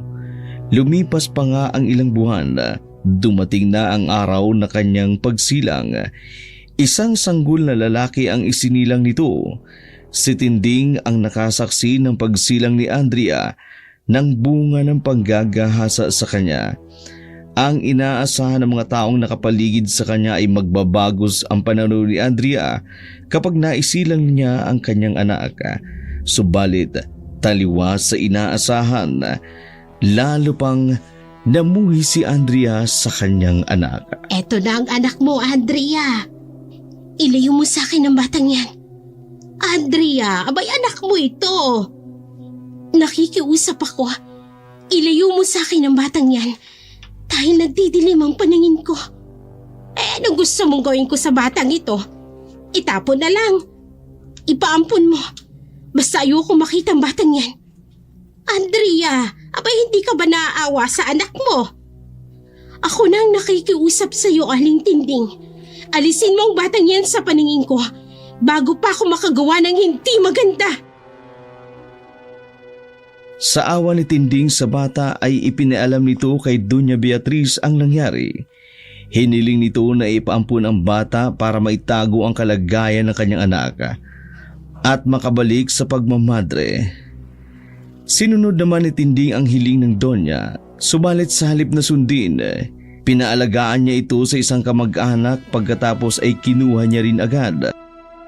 Lumipas pa nga ang ilang buwan, dumating na ang araw na kanyang pagsilang. Isang sanggol na lalaki ang isinilang nito. Si Tinding ang nakasaksi ng pagsilang ni Andrea ng bunga ng panggagahasa sa kanya. Ang inaasahan ng mga taong nakapaligid sa kanya ay magbabagos ang pananaw ni Andrea kapag naisilang niya ang kanyang anak. Subalit taliwas sa inaasahan, lalo pang namuhi si Andrea sa kanyang anak. Eto na ang anak mo, Andrea. Ilayo mo sa akin ang batang yan. Andrea, abay anak mo ito. Nakikiusap ako. Ilayo mo sa akin ang batang yan. Dahil nagdidilim ang paningin ko. Anong gusto mong gawin ko sa batang ito? Itapon na lang. Ipaampun mo. Basta ayoko makita ang batang yan. Andrea, abay hindi ka ba naaawa sa anak mo? Ako nang nakikiusap sa iyo, Aling Tinding. Alisin mo ang batang yan sa paningin ko bago pa ako makagawa ng hindi maganda. Sa awa ni Tinding sa bata ay ipinaalam nito kay Doña Beatriz ang nangyari. Hiniling nito na ipaampun ang bata para maitago ang kalagayan ng kanyang anak at makabalik sa pagmamadre. Sinunod naman ni Tinding ang hiling ng Donya, subalit sa halip na sundin, pinaalagaan niya ito sa isang kamag-anak pagkatapos ay kinuha niya rin agad.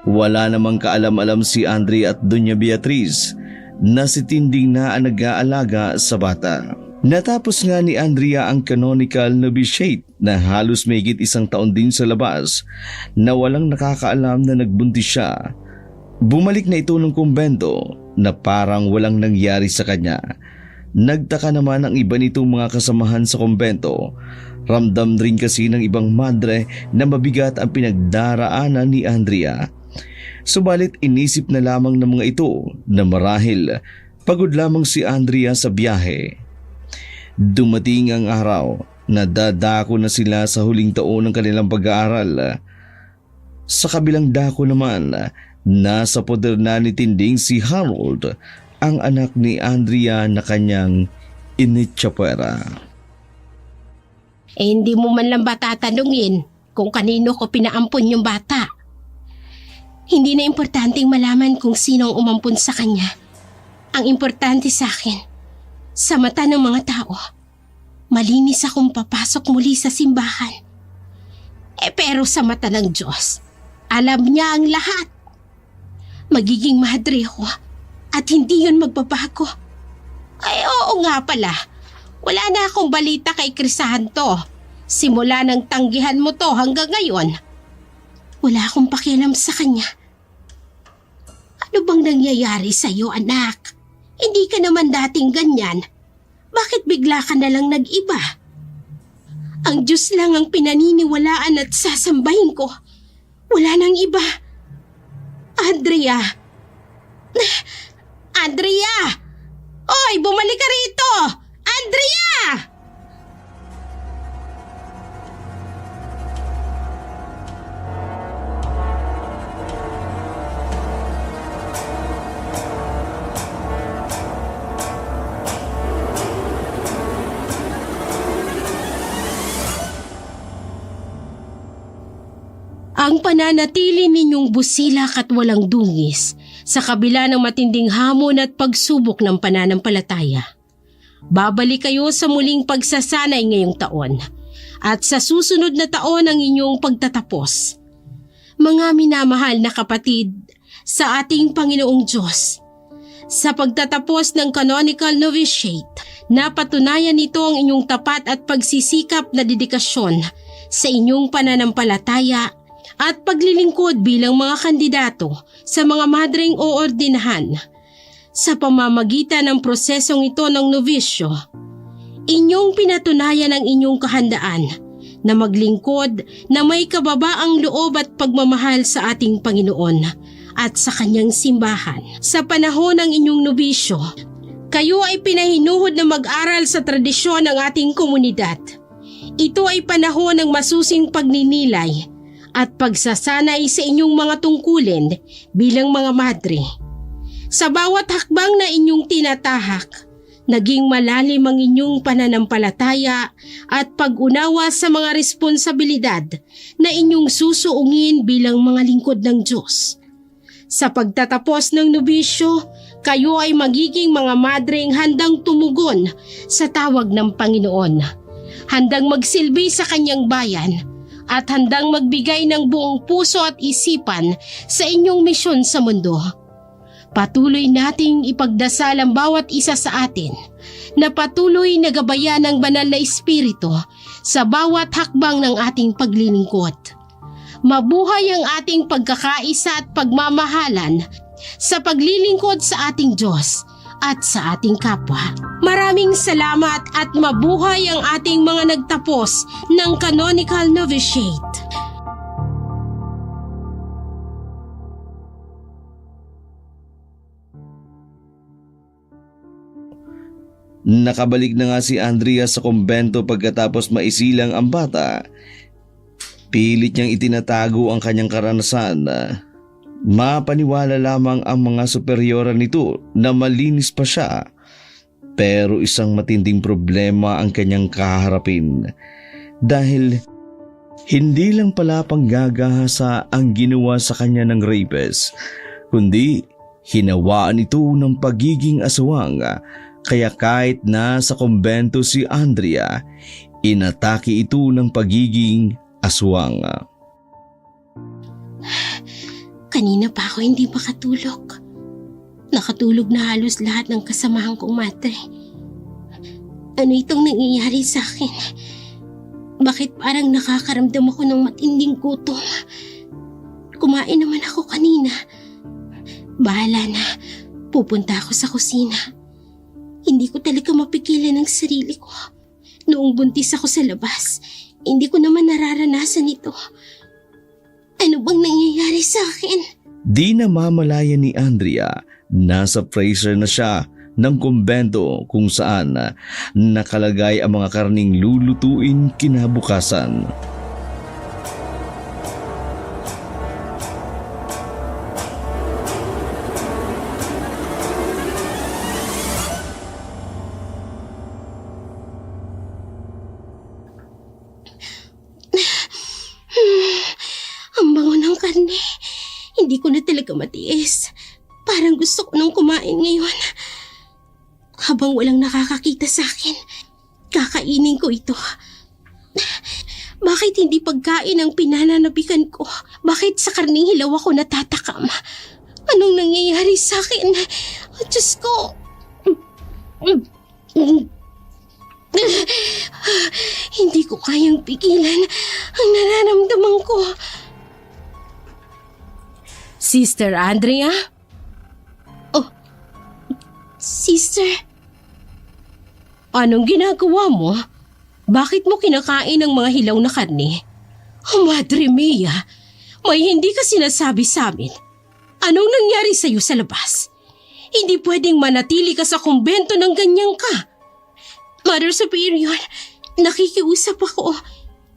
Wala namang kaalam-alam si Andrea at Doña Beatriz na si Tinding na ang nag-aalaga sa bata. Natapos nga ni Andrea ang canonical novitiate na halos mahigit 1 taon din sa labas na walang nakakaalam na nagbuntis siya. Bumalik na ito ng kumbento na parang walang nangyari sa kanya. Nagtaka naman ang iba nitong mga kasamahan sa kumbento. Ramdam rin kasi ng ibang madre na mabigat ang pinagdaraanan ni Andrea. Subalit inisip na lamang ng mga ito na marahil pagod lamang si Andrea sa biyahe. Dumating ang araw na dadako na sila sa huling taon ng kanilang pag-aaral. Sa kabilang dako naman, nasa poder na ni Tinding si Harold, ang anak ni Andrea na kanyang initsapwera. Hindi mo man lang ba tatanungin kung kanino ko pinaampon yung bata? Hindi na importanteng malaman kung sino ang umampun sa kanya. Ang importante sa akin, sa mata ng mga tao, malinis akong papasok muli sa simbahan. Pero sa mata ng Diyos, alam niya ang lahat. Magiging madre ko at hindi yun magbabago. Ay oo nga pala, wala na akong balita kay Crisanto. Simula ng tanggihan mo to hanggang ngayon, wala akong pakialam sa kanya. Ano bang nangyayari sa iyo, anak? Hindi ka naman dating ganyan. Bakit bigla ka na lang nag-iba? Ang Diyos lang ang pinaniniwalaan at sasambahin ko. Wala nang iba. Andrea! Andrea! Oy, bumalik ka rito! Andrea! Ang pananatili ninyong busilak at walang dungis sa kabila ng matinding hamon at pagsubok ng pananampalataya. Babalik kayo sa muling pagsasanay ngayong taon at sa susunod na taon ang inyong pagtatapos. Mga minamahal na kapatid sa ating Panginoong Diyos, sa pagtatapos ng canonical novitiate, napatunayan nito ang inyong tapat at pagsisikap na dedikasyon sa inyong pananampalataya at paglilingkod bilang mga kandidato sa mga madreng o ordinahan. Sa pamamagitan ng prosesong ito ng novisyo, inyong pinatunayan ang inyong kahandaan na maglingkod na may kababaang loob at pagmamahal sa ating Panginoon at sa kanyang simbahan. Sa panahon ng inyong novisyo, kayo ay pinahinuhod na mag-aral sa tradisyon ng ating komunidad. Ito ay panahon ng masusing pagninilay at pagsasanay sa inyong mga tungkulin bilang mga madre. Sa bawat hakbang na inyong tinatahak, naging malalim ang inyong pananampalataya at pag-unawa sa mga responsibilidad na inyong susuungin bilang mga lingkod ng Diyos. Sa pagtatapos ng nobisyo, kayo ay magiging mga madreng handang tumugon sa tawag ng Panginoon, handang magsilbi sa kanyang bayan, at handang magbigay ng buong puso at isipan sa inyong misyon sa mundo. Patuloy nating ipagdasal ang bawat isa sa atin na patuloy na gabayan ng banal na Espiritu sa bawat hakbang ng ating paglilingkod. Mabuhay ang ating pagkakaisa at pagmamahalan sa paglilingkod sa ating Diyos at sa ating kapwa. Maraming salamat at mabuhay ang ating mga nagtapos ng canonical novitiate. Nakabalik na nga si Andrea sa kumbento pagkatapos maisilang ang bata. Pilit niyang itinatago ang kanyang karanasan. Mapaniwala lamang ang mga superyora nito na malinis pa siya. Pero isang matinding problema ang kanyang kaharapin. Dahil hindi lang pala panggagahasa ang ginawa sa kanya ng rapist, kundi hinawaan ito ng pagiging aswang. Kaya kahit nasa kumbento si Andrea, inatake ito ng pagiging aswang. Kanina pa ako hindi makatulog. Nakatulog na halos lahat ng kasamahan kong madre. Ano itong nangyayari sa akin? Bakit parang nakakaramdam ako ng matinding gutom? Kumain naman ako kanina. Bahala na, pupunta ako sa kusina. Hindi ko talaga mapigilan ang sarili ko. Noong buntis ako sa labas, hindi ko naman nararanasan ito. Ano bang nangyayari sa akin? Di na mamalayan ni Andrea, nasa freezer na siya ng kumbento kung saan nakalagay ang mga karning lulutuin kinabukasan. Ang bango ng karne. Hindi ko na talaga matiis. Parang gusto ko nang kumain ngayon. Habang walang nakakakita sa akin, kakainin ko ito. Bakit hindi pagkain ang pinananabikan ko? Bakit sa karning hilaw ako natatakam? Anong nangyayari sa akin? Oh, Diyos ko! Hindi ko kayang pigilan ang nararamdaman ko. Sister Andrea? Oh, Sister? Anong ginagawa mo? Bakit mo kinakain ang mga hilaw na karne? Oh, Madre Mia, may hindi ka sinasabi sa amin. Anong nangyari sa'yo sa labas? Hindi pwedeng manatili ka sa kumbento ng ganyan ka. Mother Superior, nakikiusap ako.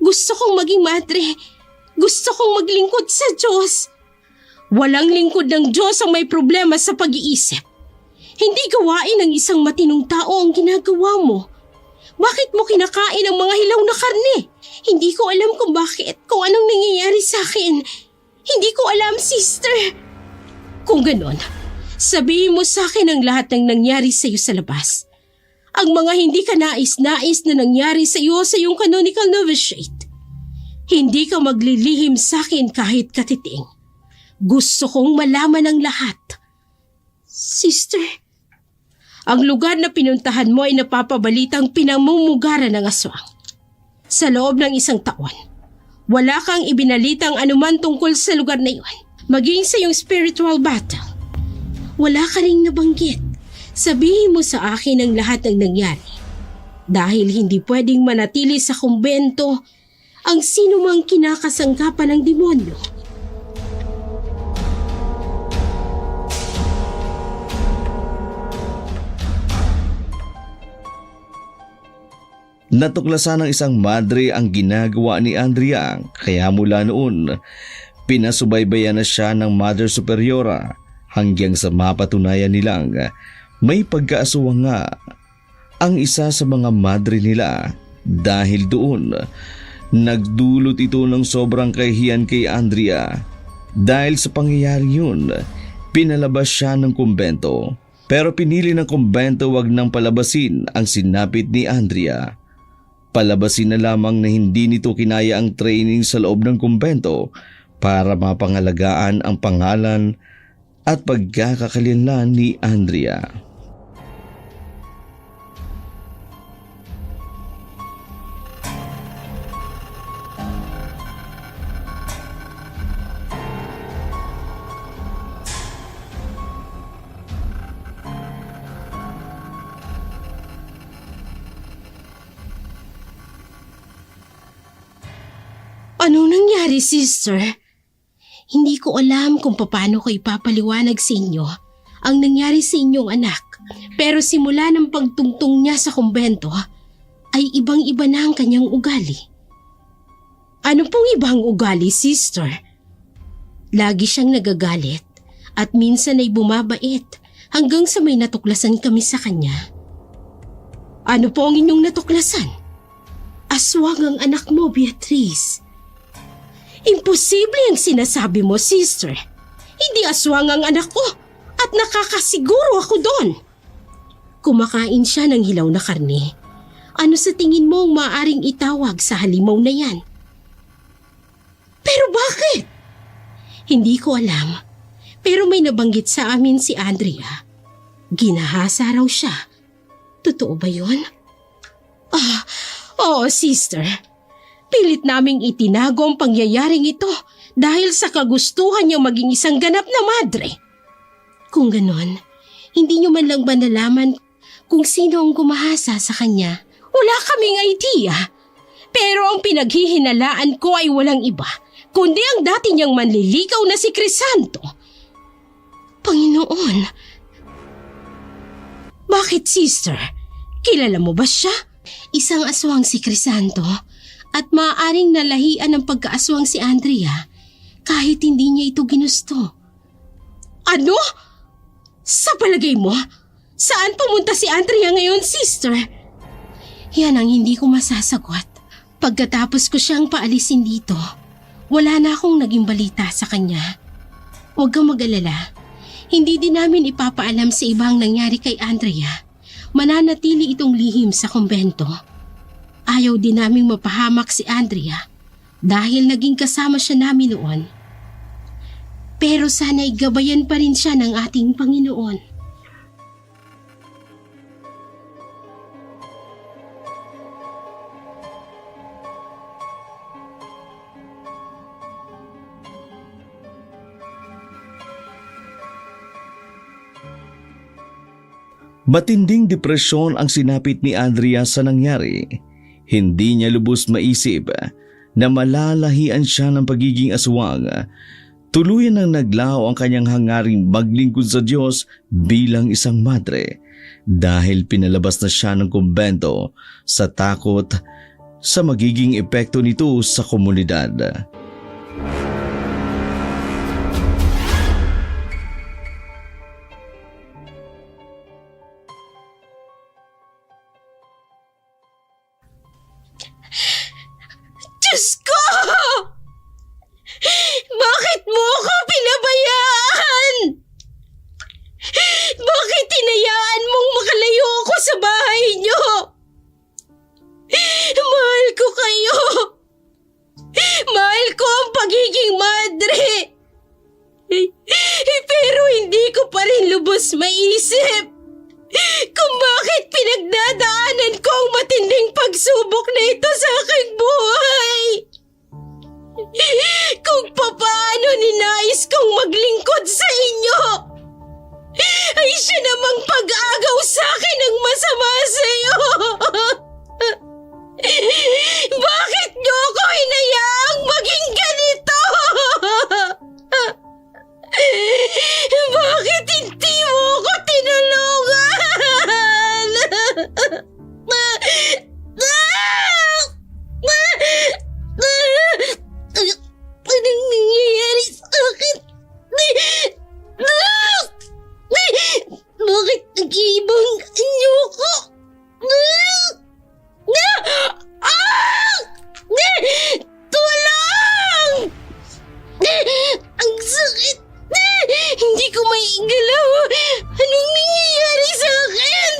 Gusto kong maging madre. Gusto kong maglingkod sa Diyos. Walang lingkod ng Diyos ang may problema sa pag-iisip. Hindi gawain ng isang matinong tao ang ginagawa mo. Bakit mo kinakain ang mga hilaw na karne? Hindi ko alam kung bakit, kung anong nangyayari sa akin. Hindi ko alam, sister. Kung ganon, sabihin mo sa akin ang lahat ng nangyari sa iyo sa labas. Ang mga hindi ka nais-nais na nangyari sa iyo sa iyong canonical novitiate. Hindi ka maglilihim sa akin kahit katiting. Gusto kong malaman ang lahat. Sister, ang lugar na pinuntahan mo ay napapabalitang pinamumugaran ng aswang. Sa loob ng 1 taon, wala kang ibinalitang anuman tungkol sa lugar na iyon, maging sa iyong spiritual battle. Wala ka ring nabanggit. Sabihin mo sa akin ang lahat ng nangyari. Dahil hindi pwedeng manatili sa kumbento ang sino mang kinakasangkapan ng demonyo. Natuklasan ng isang madre ang ginagawa ni Andrea, kaya mula noon, pinasubaybayan na siya ng Mother Superiora hanggang sa mapatunayan nilang may pagkaaswang nga ang isa sa mga madre nila. Dahil doon, nagdulot ito ng sobrang kahihiyan kay Andrea. Dahil sa pangyayari yun, pinalabas siya ng kumbento. Pero pinili ng kumbento wag nang palabasin ang sinapit ni Andrea. Palabasin na lamang na hindi nito kinaya ang training sa loob ng kumbento para mapangalagaan ang pangalan at pagkakakilanlan ni Andrea. Anong nangyari, sister? Hindi ko alam kung paano ko ipapaliwanag sa inyo ang nangyari sa inyong anak. Pero simula ng pagtungtong niya sa kumbento, ay ibang-iba na ang kanyang ugali. Ano pong ibang ugali, sister? Lagi siyang nagagalit at minsan ay bumabait hanggang sa may natuklasan kami sa kanya. Ano po ang inyong natuklasan? Aswang ang anak mo, Beatrice. Imposible ang sinasabi mo, sister. Hindi aswang ang anak ko at nakakasiguro ako doon. Kumakain siya ng hilaw na karne. Ano sa tingin mo ang maaaring itawag sa halimaw na yan? Pero bakit? Hindi ko alam. Pero may nabanggit sa amin si Andrea. Ginahasa raw siya. Totoo ba yun? Oo, sister. Pilit naming itinago ang pangyayaring ito dahil sa kagustuhan niyang maging isang ganap na madre. Kung ganon, hindi niyo man lang ba nalaman kung sino ang gumahasa sa kanya? Wala kaming idea. Pero ang pinaghihinalaan ko ay walang iba, kundi ang dati niyang manliligaw na si Crisanto. Panginoon! Bakit, sister? Kilala mo ba siya? Isang aswang si Crisanto at maaaring nalahian ng pagkaaswang si Andrea kahit hindi niya ito ginusto. Ano? Sa palagay mo, saan pumunta si Andrea ngayon, sister? Yan ang hindi ko masasagot. Pagkatapos ko siyang paalisin dito, wala na akong naging balita sa kanya. Huwag kang mag-alala. Hindi din namin ipapaalam sa ibang nangyari kay Andrea. Mananatili itong lihim sa kumbento. Ayaw din naming mapahamak si Andrea dahil naging kasama siya namin noon. Pero sana'y gabayan pa rin siya ng ating Panginoon. Matinding depresyon ang sinapit ni Andrea sa nangyari. Hindi niya lubos maisip na malalahian siya ng pagiging aswang. Tuluyan nang naglaho ang kanyang hangaring maglingkod sa Diyos bilang isang madre dahil pinalabas na siya ng kumbento sa takot sa magiging epekto nito sa komunidad. Diyos ko! Bakit mo ako pinabayaan? Bakit hinayaan mong makalayo ako sa bahay niyo? Mahal ko kayo. Mahal ko ang pagiging madre. Pero hindi ko pa rin lubos maisip kung bakit pinagdadaanan ko ang matinding pagsubok na ito sa aking buhay. Kung papaano ninais kong maglingkod sa inyo, ay siya namang pag-agaw sa akin ng masama sa iyo. Bakit niyo ako hinayaang maging ganito? Bakit hindi mo ako tinulungan? Anong nangyayari sa akin? Bakit nag-iibang anyo ko? Tulong! Ang sakit! Hindi ko maigalaw! Anong nangyayari sa akin?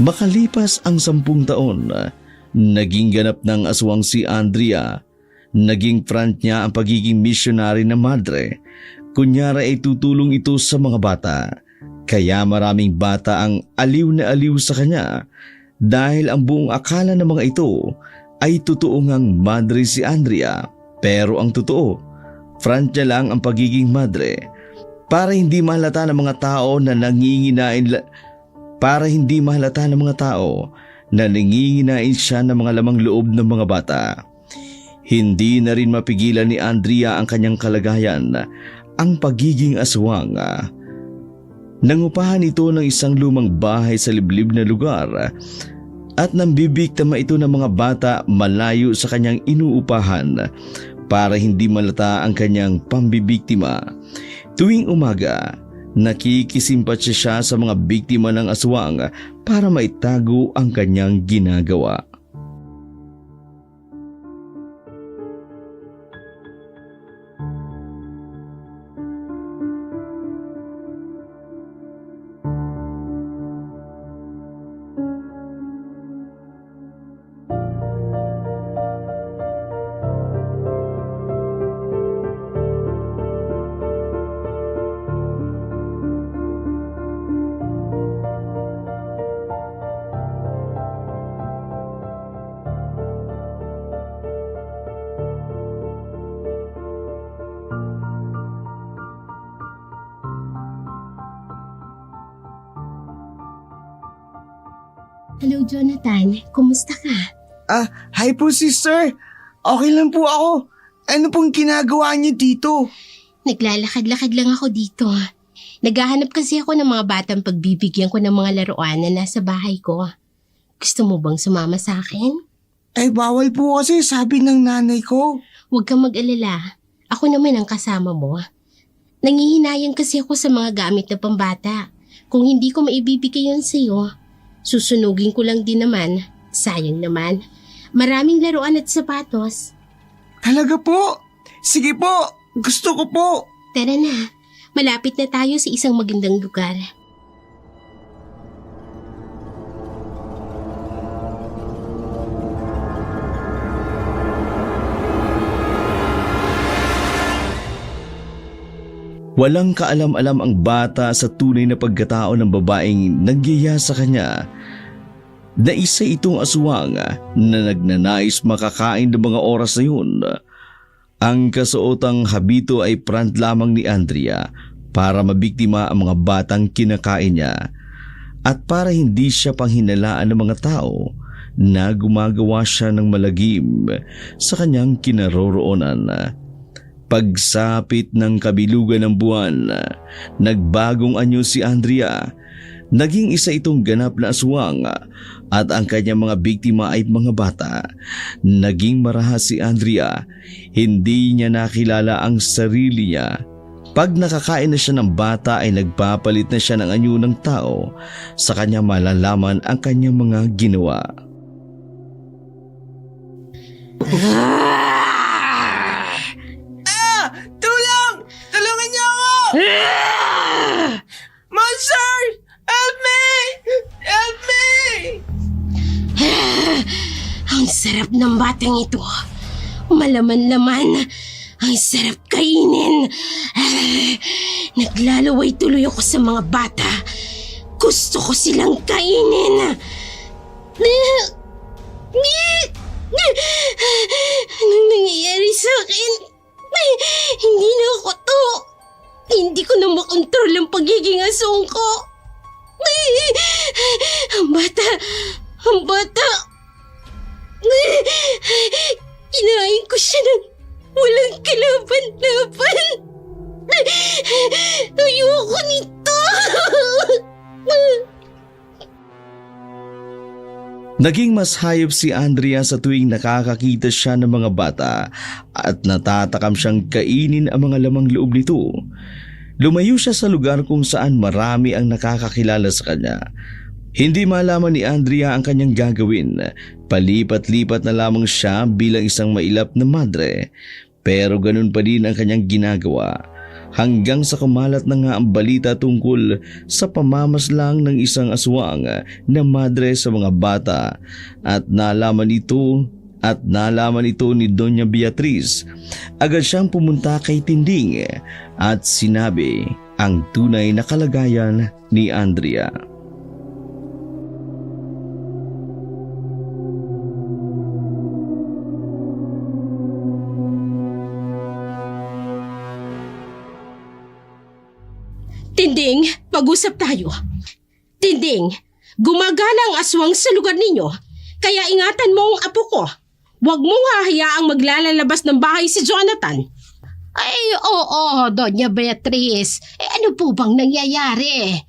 Makalipas ang 10 taon, naging ganap ng aswang si Andrea. Naging front niya ang pagiging missionary na madre. Kunyari ay tutulong ito sa mga bata. Kaya maraming bata ang aliw na aliw sa kanya dahil ang buong akala ng mga ito ay totoo ngang madre si Andrea. Pero ang totoo, front niya lang ang pagiging madre para hindi mahalata ng mga tao na nanginginain siya ng mga lamang loob ng mga bata. Hindi na rin mapigilan ni Andrea ang kanyang kalagayan, ang pagiging aswang. Nangupahan ito ng isang lumang bahay sa liblib na lugar at nambibiktima ito ng mga bata malayo sa kanyang inuupahan para hindi malata ang kanyang pambibiktima. Tuwing umaga, nakikisimpatya siya sa mga biktima ng aswang para maitago ang kanyang ginagawa. Hello Jonathan, kumusta ka? Hi po sister. Okay lang po ako. Ano pong ginagawa niyo dito? Naglalakad-lakad lang ako dito. Naghahanap kasi ako ng mga batang pagbibigyan ko ng mga laruan na nasa bahay ko. Gusto mo bang sumama sa akin? Bawal po kasi sabi ng nanay ko. Huwag kang mag-alala. Ako naman ang kasama mo. Nangihinayang kasi ako sa mga gamit na pambata. Kung hindi ko maibibigay yun sa'yo, susunugin ko lang din naman. Sayang naman. Maraming laruan at sapatos. Talaga po? Sige po, gusto ko po. Tara na, malapit na tayo sa isang magandang lugar. Walang kaalam-alam ang bata sa tunay na pagkatao ng babaeng nagyaya sa kanya na isa itong aswang na nagnanais makakain ng mga oras na yun. Ang kasuotang habito ay prank lamang ni Andrea para mabiktima ang mga batang kinakain niya at para hindi siya panghinalaan ng mga tao na gumagawa siya ng malagim sa kanyang kinaroroonan. Pagsapit ng kabilugan ng buwan, nagbagong anyo si Andrea. Naging isa itong ganap na aswang at ang kanyang mga biktima ay mga bata. Naging marahas si Andrea, hindi niya nakilala ang sarili niya. Pag nakakain na siya ng bata ay nagpapalit na siya ng anyo ng tao. Sa kanya malalaman ang kanyang mga ginawa. Tulong! Tulungan niyo ako! Monster! Help me! Help me! Ang sarap ng batang ito. Malaman-laman. Ang sarap kainin. Naglalaway tuloy ako sa mga bata. Gusto ko silang kainin. Anong nangyayari sa akin? Hindi na ako to. Hindi ko na makontrol ang pagiging asong ko. Ang bata. Ang bata. Kinain ko siya ng walang kalaban-laban. Ayoko nito. Naging mas hayop si Andrea sa tuwing nakakakita siya ng mga bata at natatakam siyang kainin ang mga lamang loob nito. Lumayo siya sa lugar kung saan marami ang nakakakilala sa kanya. Hindi malaman ni Andrea ang kanyang gagawin. Palipat-lipat na lamang siya bilang isang mailap na madre. Pero ganun pa din ang kanyang ginagawa. Hanggang sa kumalat na nga ang balita tungkol sa pamamaslang ng isang aswang na madre sa mga bata at nalaman ito ni Doña Beatriz. Agad siyang pumunta kay Tinding at sinabi ang tunay na kalagayan ni Andrea. mag-usap tayo. Tinding, gumagala ang aswang sa lugar ninyo. Kaya ingatan mo ang apo ko. Huwag mong hahayaang maglalabas ng bahay si Jonathan. Ay, oo, Doña Beatriz. Ano po bang nangyayari?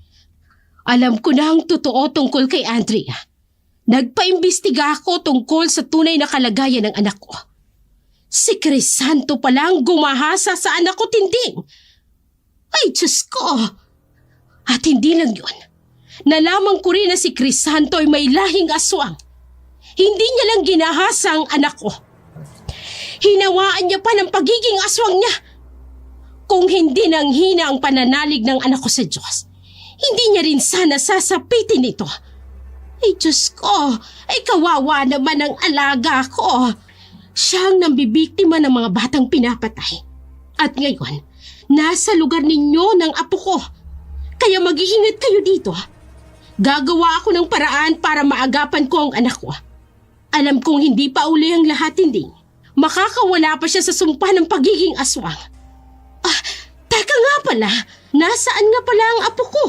Alam ko na ang totoo tungkol kay Andrea. Nagpaimbestiga ako tungkol sa tunay na kalagayan ng anak ko. Si Crisanto palang gumahasa sa anak ko, Tinding. Ay, Diyos ko. At hindi lang yun. Nalaman ko rin na si Crisanto ay may lahing aswang. Hindi niya lang ginahasa ang anak ko. Hinawaan niya pa ng pagiging aswang niya. Kung hindi nang hina ang pananalig ng anak ko sa Diyos, hindi niya rin sana sasapitin ito. Ay, Diyos ko, ay kawawa naman ang alaga ko. Siya ang nambibiktima ng mga batang pinapatay. At ngayon, nasa lugar ninyo ng apo ko. Kaya mag-iingat kayo dito. Gagawa ako ng paraan para maagapan ko ang anak ko. Alam kong hindi pa uli ang lahat, Tinding. Makakawala pa siya sa sumpa ng pagiging aswang. Teka nga pala, nasaan nga pala ang apo ko?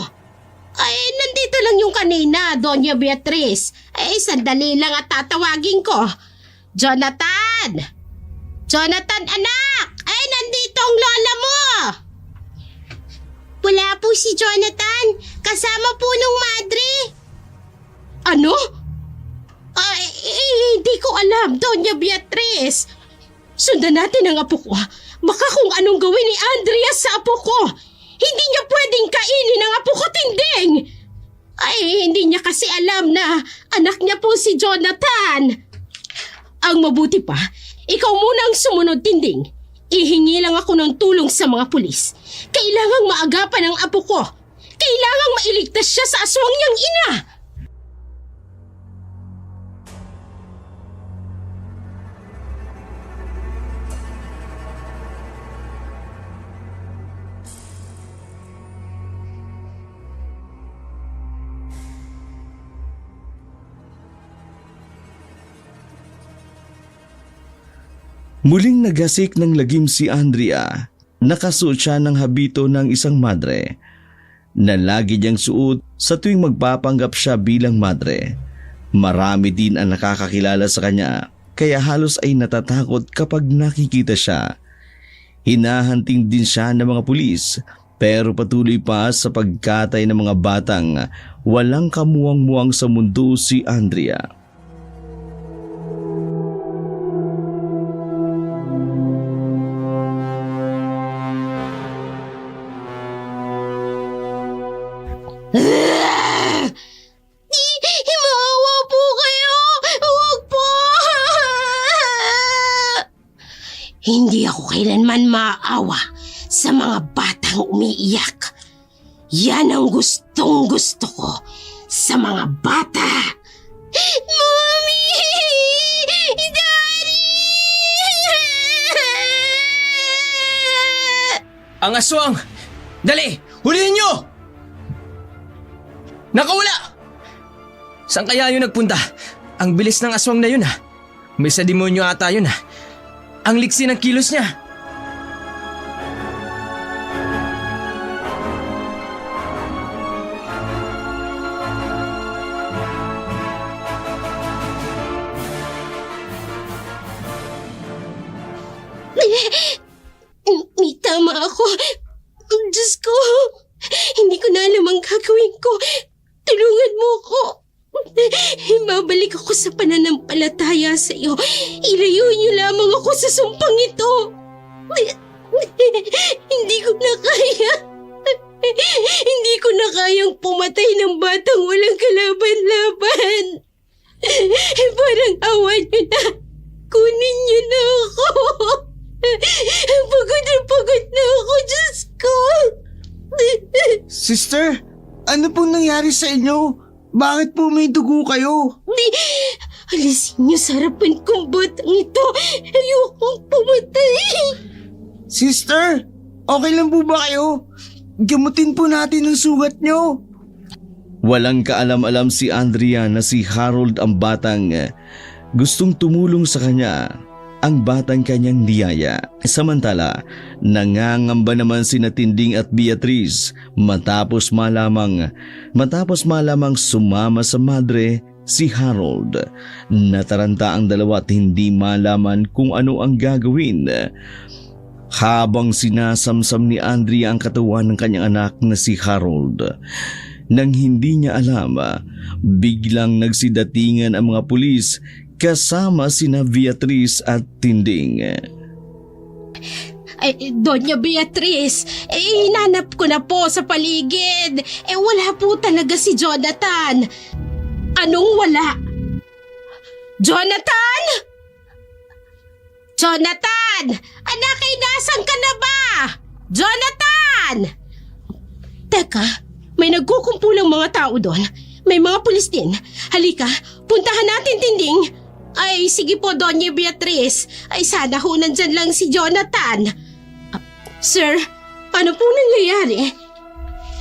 Ay, nandito lang yung kanina, Doña Beatriz. Ay, sandali lang at tatawagin ko. Jonathan! Jonathan, anak! Ay, nandito ang lola mo! Wala po si Jonathan. Kasama po nung madre. Ano? Ay, hindi ko alam, Doña Beatriz. Sundan natin ang apo ko. Baka kung anong gawin ni Andrea sa apo ko. Hindi niya pwedeng kainin ang apo ko, Tinding. Ay, hindi niya kasi alam na anak niya po si Jonathan. Ang mabuti pa, ikaw muna ang sumunod, Tinding. Ihingi lang ako ng tulong sa mga pulis. Kailangang maagapan ang apo ko. Kailangang mailigtas siya sa aswang niyang ina. Muling nagasik ng lagim si Andrea. Nakasuot siya ng habito ng isang madre na lagi niyang suot sa tuwing magpapanggap siya bilang madre. Marami din ang nakakakilala sa kanya kaya halos ay natatakot kapag nakikita siya. Hinahanting din siya ng mga pulis pero patuloy pa sa pagkatay ng mga batang walang kamuwang-muwang sa mundo si Andrea. Maawa po kayo! Huwag po! Hindi ako kailanman maawa sa mga batang umiiyak. Yan ang gustong gusto ko sa mga bata. Mommy! Daddy! Ang aswang! Dali! Hulihin nyo! Nakawala! Saan kaya yun nagpunta? Ang bilis ng aswang na yun May sa demonyo ata yun Ang liksi ng kilos niya. May tama ako. Diyos ko, hindi ko na alam ang gagawin ko. Tulungan mo ako. Babalik ako sa pananampalataya sa iyo. Ilayo niyo lamang ako sa sumpang ito. Hindi ko na kaya. Hindi ko na kayang pumatay ng batang walang kalaban-laban. Parang awan niyo na. Kunin niyo na ako. Pagod na ako, Diyos ko. Sister, ano pong nangyari sa inyo? Bakit po may dugo kayo? Alisin niyo sa harapan kong batang ito. Ayokong pumatay. Sister, okay lang po ba kayo? Gamutin po natin ang sugat nyo. Walang kaalam-alam si Andrea na si Harold ang batang gustong tumulong sa kanya ang batang kanyang niyaya. Samantala, nangangamba naman sina Tinding at Beatrice matapos malamang sumama sa madre si Harold. Nataranta ang dalawa at hindi malaman kung ano ang gagawin. Habang sinasamsam ni Andrea ang katawan ng kanyang anak na si Harold, nang hindi niya alam, biglang nagsidatingan ang mga pulis kasama sina Beatrice at Tinding. Doña Beatrice, hinanap ko na po sa paligid. Wala po talaga si Jonathan. Anong wala? Jonathan! Jonathan! Anak, nasan ka na ba? Jonathan! Teka, may nagkukumpulang mga tao doon. May mga pulis din. Halika, puntahan natin, Tinding. Ay, sige po, Doña Beatrice. Ay, sana ho nandyan lang si Jonathan. Sir, ano po nangyayari?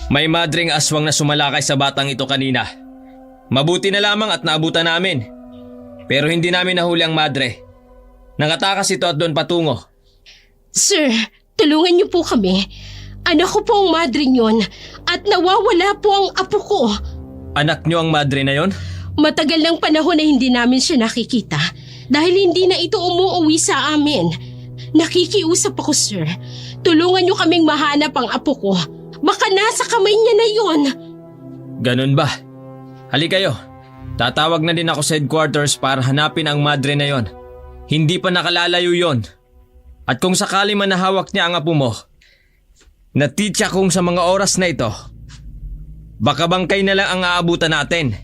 May madring aswang na sumalakay sa batang ito kanina. Mabuti na lamang at naabutan namin. Pero hindi namin nahuli ang madre. Nangatakas ito at doon patungo. Sir, tulungan niyo po kami. Anak ko po ang madre niyon at nawawala po ang apo ko. Anak niyo ang madre na yon? Matagal ng panahon na hindi namin siya nakikita dahil hindi na ito umuuwi sa amin. Nakikiusap ako, sir. Tulungan niyo kaming mahanap ang apo ko. Baka nasa kamay niya na yon. Ganun ba? Halika kayo. Tatawag na din ako sa headquarters para hanapin ang madre na yon. Hindi pa nakalalayo yon. At kung sakali man nahawak niya ang apo mo, natitya kong sa mga oras na ito, baka bangkay na lang ang aabutan natin.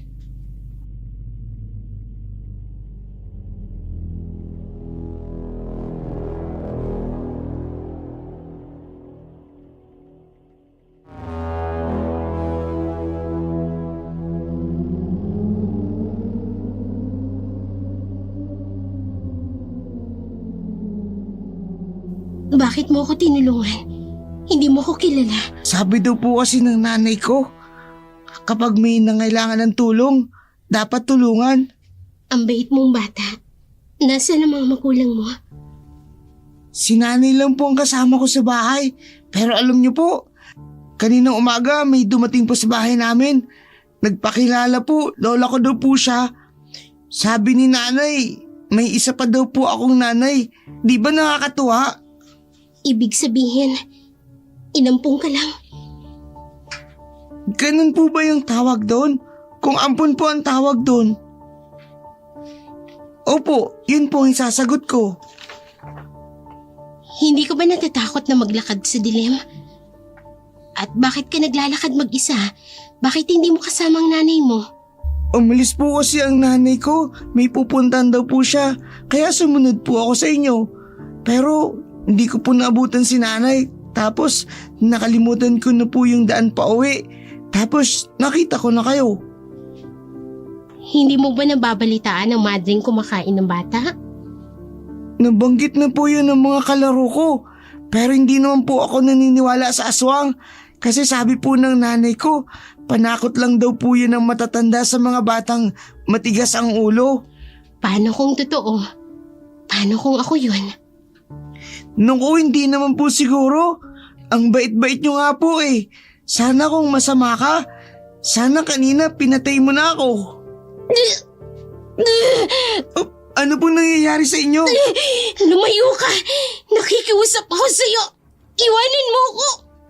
Bakit mo ako tinulungan? Hindi mo ko kilala. Sabi daw po kasi ng nanay ko, kapag may nangailangan ng tulong, dapat tulungan. Ang bait mong bata. Nasaan ang mga magulang mo? Si nanay lang po ang kasama ko sa bahay. Pero alam niyo po, kaninang umaga may dumating po sa bahay namin. Nagpakilala po, lola ko daw po siya. Sabi ni nanay, may isa pa daw po akong nanay. Di ba nakakatuwa? Ibig sabihin, inampung ka lang. Ganun po ba yung tawag doon? Kung ampun po ang tawag doon. Opo, yun po ang sasagot ko. Hindi ka ba natatakot na maglakad sa dilim? At bakit ka naglalakad mag-isa? Bakit hindi mo kasama ang nanay mo? Umalis po kasi ang nanay ko. May pupuntan daw po siya. Kaya sumunod po ako sa inyo. Pero hindi ko po naabutan si nanay. Tapos nakalimutan ko na po yung daan pa uwi. Tapos nakita ko na kayo. Hindi mo ba nababalitaan ang madring kumakain ng bata? Nabanggit na po yun ng mga kalaro ko. Pero hindi naman po ako naniniwala sa aswang. Kasi sabi po ng nanay ko, panakot lang daw po yun ang matatanda sa mga batang matigas ang ulo. Paano kung totoo? Paano kung ako yun? Naku, hindi naman po siguro. Ang bait-bait nyo nga po eh. Sana kung masama ka, sana kanina pinatay mo na ako. Oh, ano po nangyayari sa inyo? Lumayo ka! Nakikiusap ako sa'yo! Iwanin mo ako!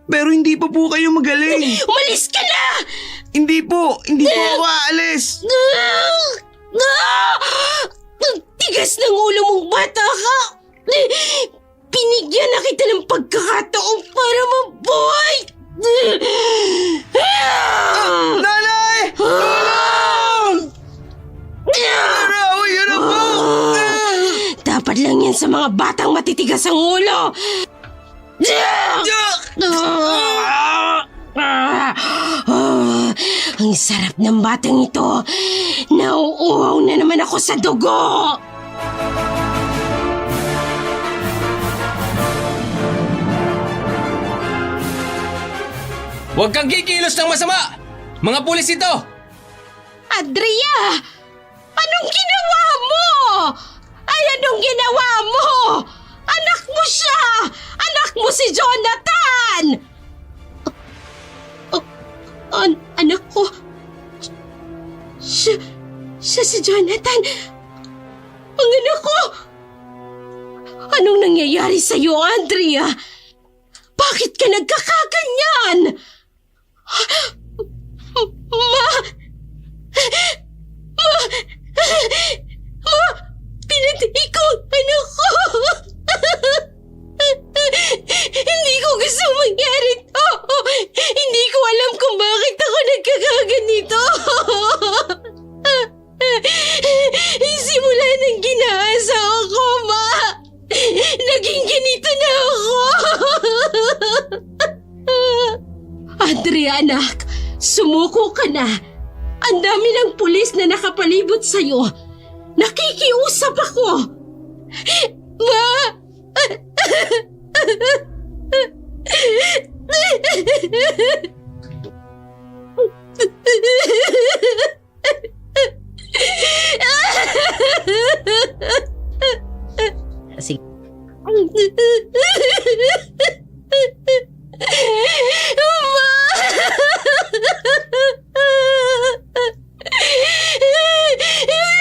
Pero hindi pa po kayo magaling. Umalis ka na! Hindi po ako aalis. Ang tigas ng ulo mong bata ka! Binigyan na kita ng pagkakataon para mabuhay! Nanay! Narawi ka na po! Dapat lang yan sa mga batang matitigas ang ulo! Ang sarap ng batang ito! Nauuhaw na naman ako sa dugo! Huwag kang kikilos ng masama! Mga pulis ito! Andrea! Anong ginawa mo? Ay, anong ginawa mo? Anak mo siya! Anak mo si Jonathan! Anak ko? Siya si Jonathan. Ang anak ko! Anong nangyayari sa'yo, Andrea? Bakit ka nagkakaganyan? Ma! Pinatay ko ang anak ko! Hindi ko gusto mangyari to! Hindi ko alam kung bakit ako nagkakaganito! Simula nang ginaasa ako, Ma! Naging ganito na ako! Andrea, anak, sumuko ka na. Ang dami ng pulis na nakapalibot sa'yo. Nakikiusap ako. Ma! Sige.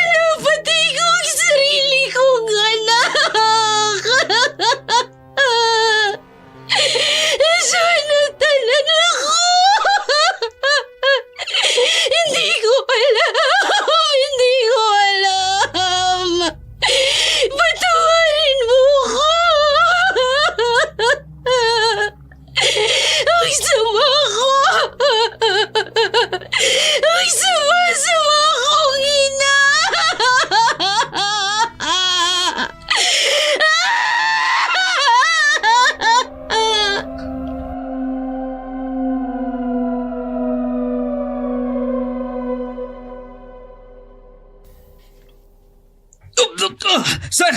Napatay ko ang sarili kong anak! Jonathan, anak ko! Hindi ko alam! Hindi ko alam! Patawarin mo ko! Ang sama ko! Ang sama-sama kong ina! Sir!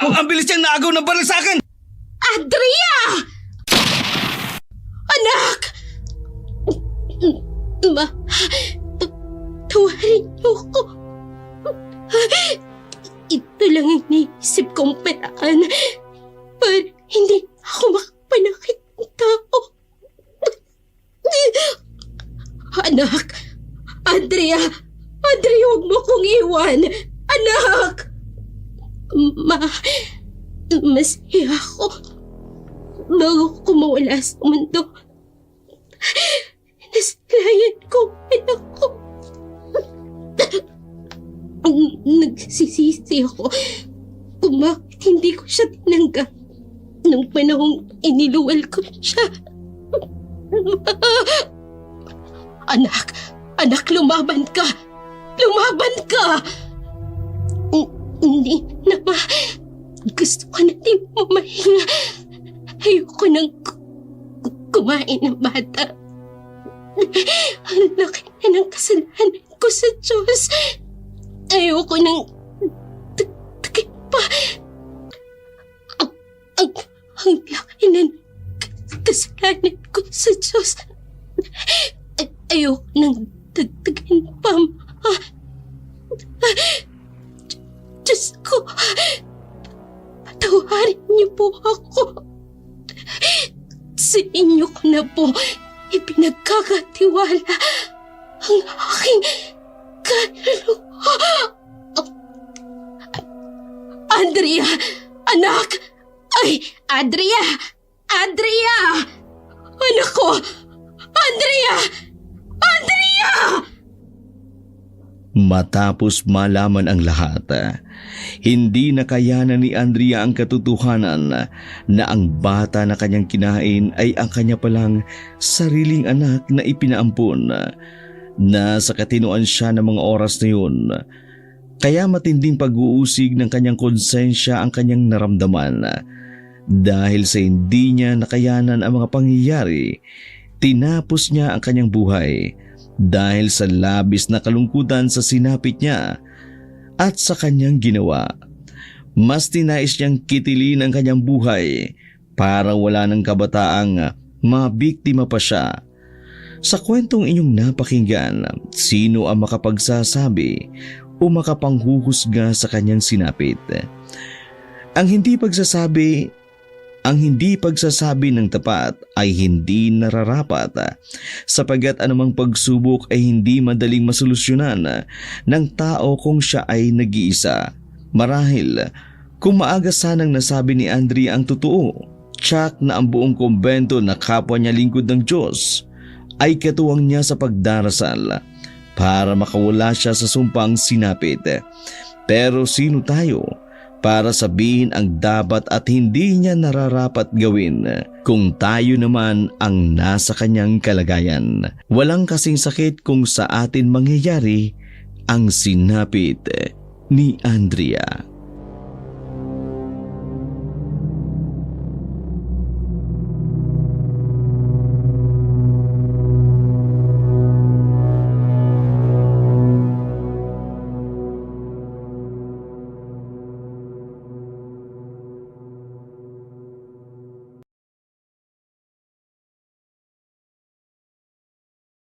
Ang bilis niyang naagaw ng baril sa akin! Andrea! Anak! Ma, tawarin mo ko. Ito lang ang naisip kong paraan para hindi ako makapanakit ng tao. Anak! Andrea! Andrea, huwag mo kong iwan! Anak! Masaya ako bago ko mawala sa mundo. Nasalayan ko ang anak ko. Nagsisisi ako kung bakit hindi ko siya tinanggap nung panahong iniluwal ko siya. Anak, lumaban ka! Lumaban ka! Hindi na ba? Gusto ko na din pumahinga. Ayoko nang kumain ng bata. Ang laki na ng kasalanan ko sa Diyos. Ayoko nang takip pa. Ang laki na ng kasalanan ko sa Diyos. Ayoko nang dagdagan pa, Ma. Diyos ko, patawarin niyo po ako. Sa inyo ko na po ipinagkakatiwala ang aking kaluluwa. Andrea! Anak! Ay! Andrea! Andrea! Anak ko! Andrea! Andrea! Matapos malaman ang lahat, hindi nakayanan ni Andrea ang katotohanan na ang bata na kanyang kinain ay ang kanya palang sariling anak na ipinaampon. Nasa katinoan siya ng mga oras na yun. Kaya matinding pag-uusig ng kanyang konsensya ang kanyang naramdaman. Dahil sa hindi niya nakayanan ang mga pangyayari, tinapos niya ang kanyang buhay. Dahil sa labis na kalungkutan sa sinapit niya at sa kanyang ginawa. Mas tinais niyang kitilin ang kanyang buhay para wala ng kabataang mabiktima pa siya. Sa kwentong inyong napakinggan, sino ang makapagsasabi o makapanghuhusga sa kanyang sinapit. Ang hindi pagsasabi ng tapat ay hindi nararapat, sapagkat anumang pagsubok ay hindi madaling masolusyonan ng tao kung siya ay nag-iisa. Marahil, kung maaga sanang nasabi ni Andrea ang totoo, tiyak na ang buong kumbento na kapwa niya lingkod ng Diyos ay katuwang niya sa pagdarasal para makawala siya sa sumpang sinapit. Pero sino tayo para sabihin ang dapat at hindi niya nararapat gawin kung tayo naman ang nasa kanyang kalagayan? Walang kasing sakit kung sa atin mangyayari ang sinapit ni Andrea.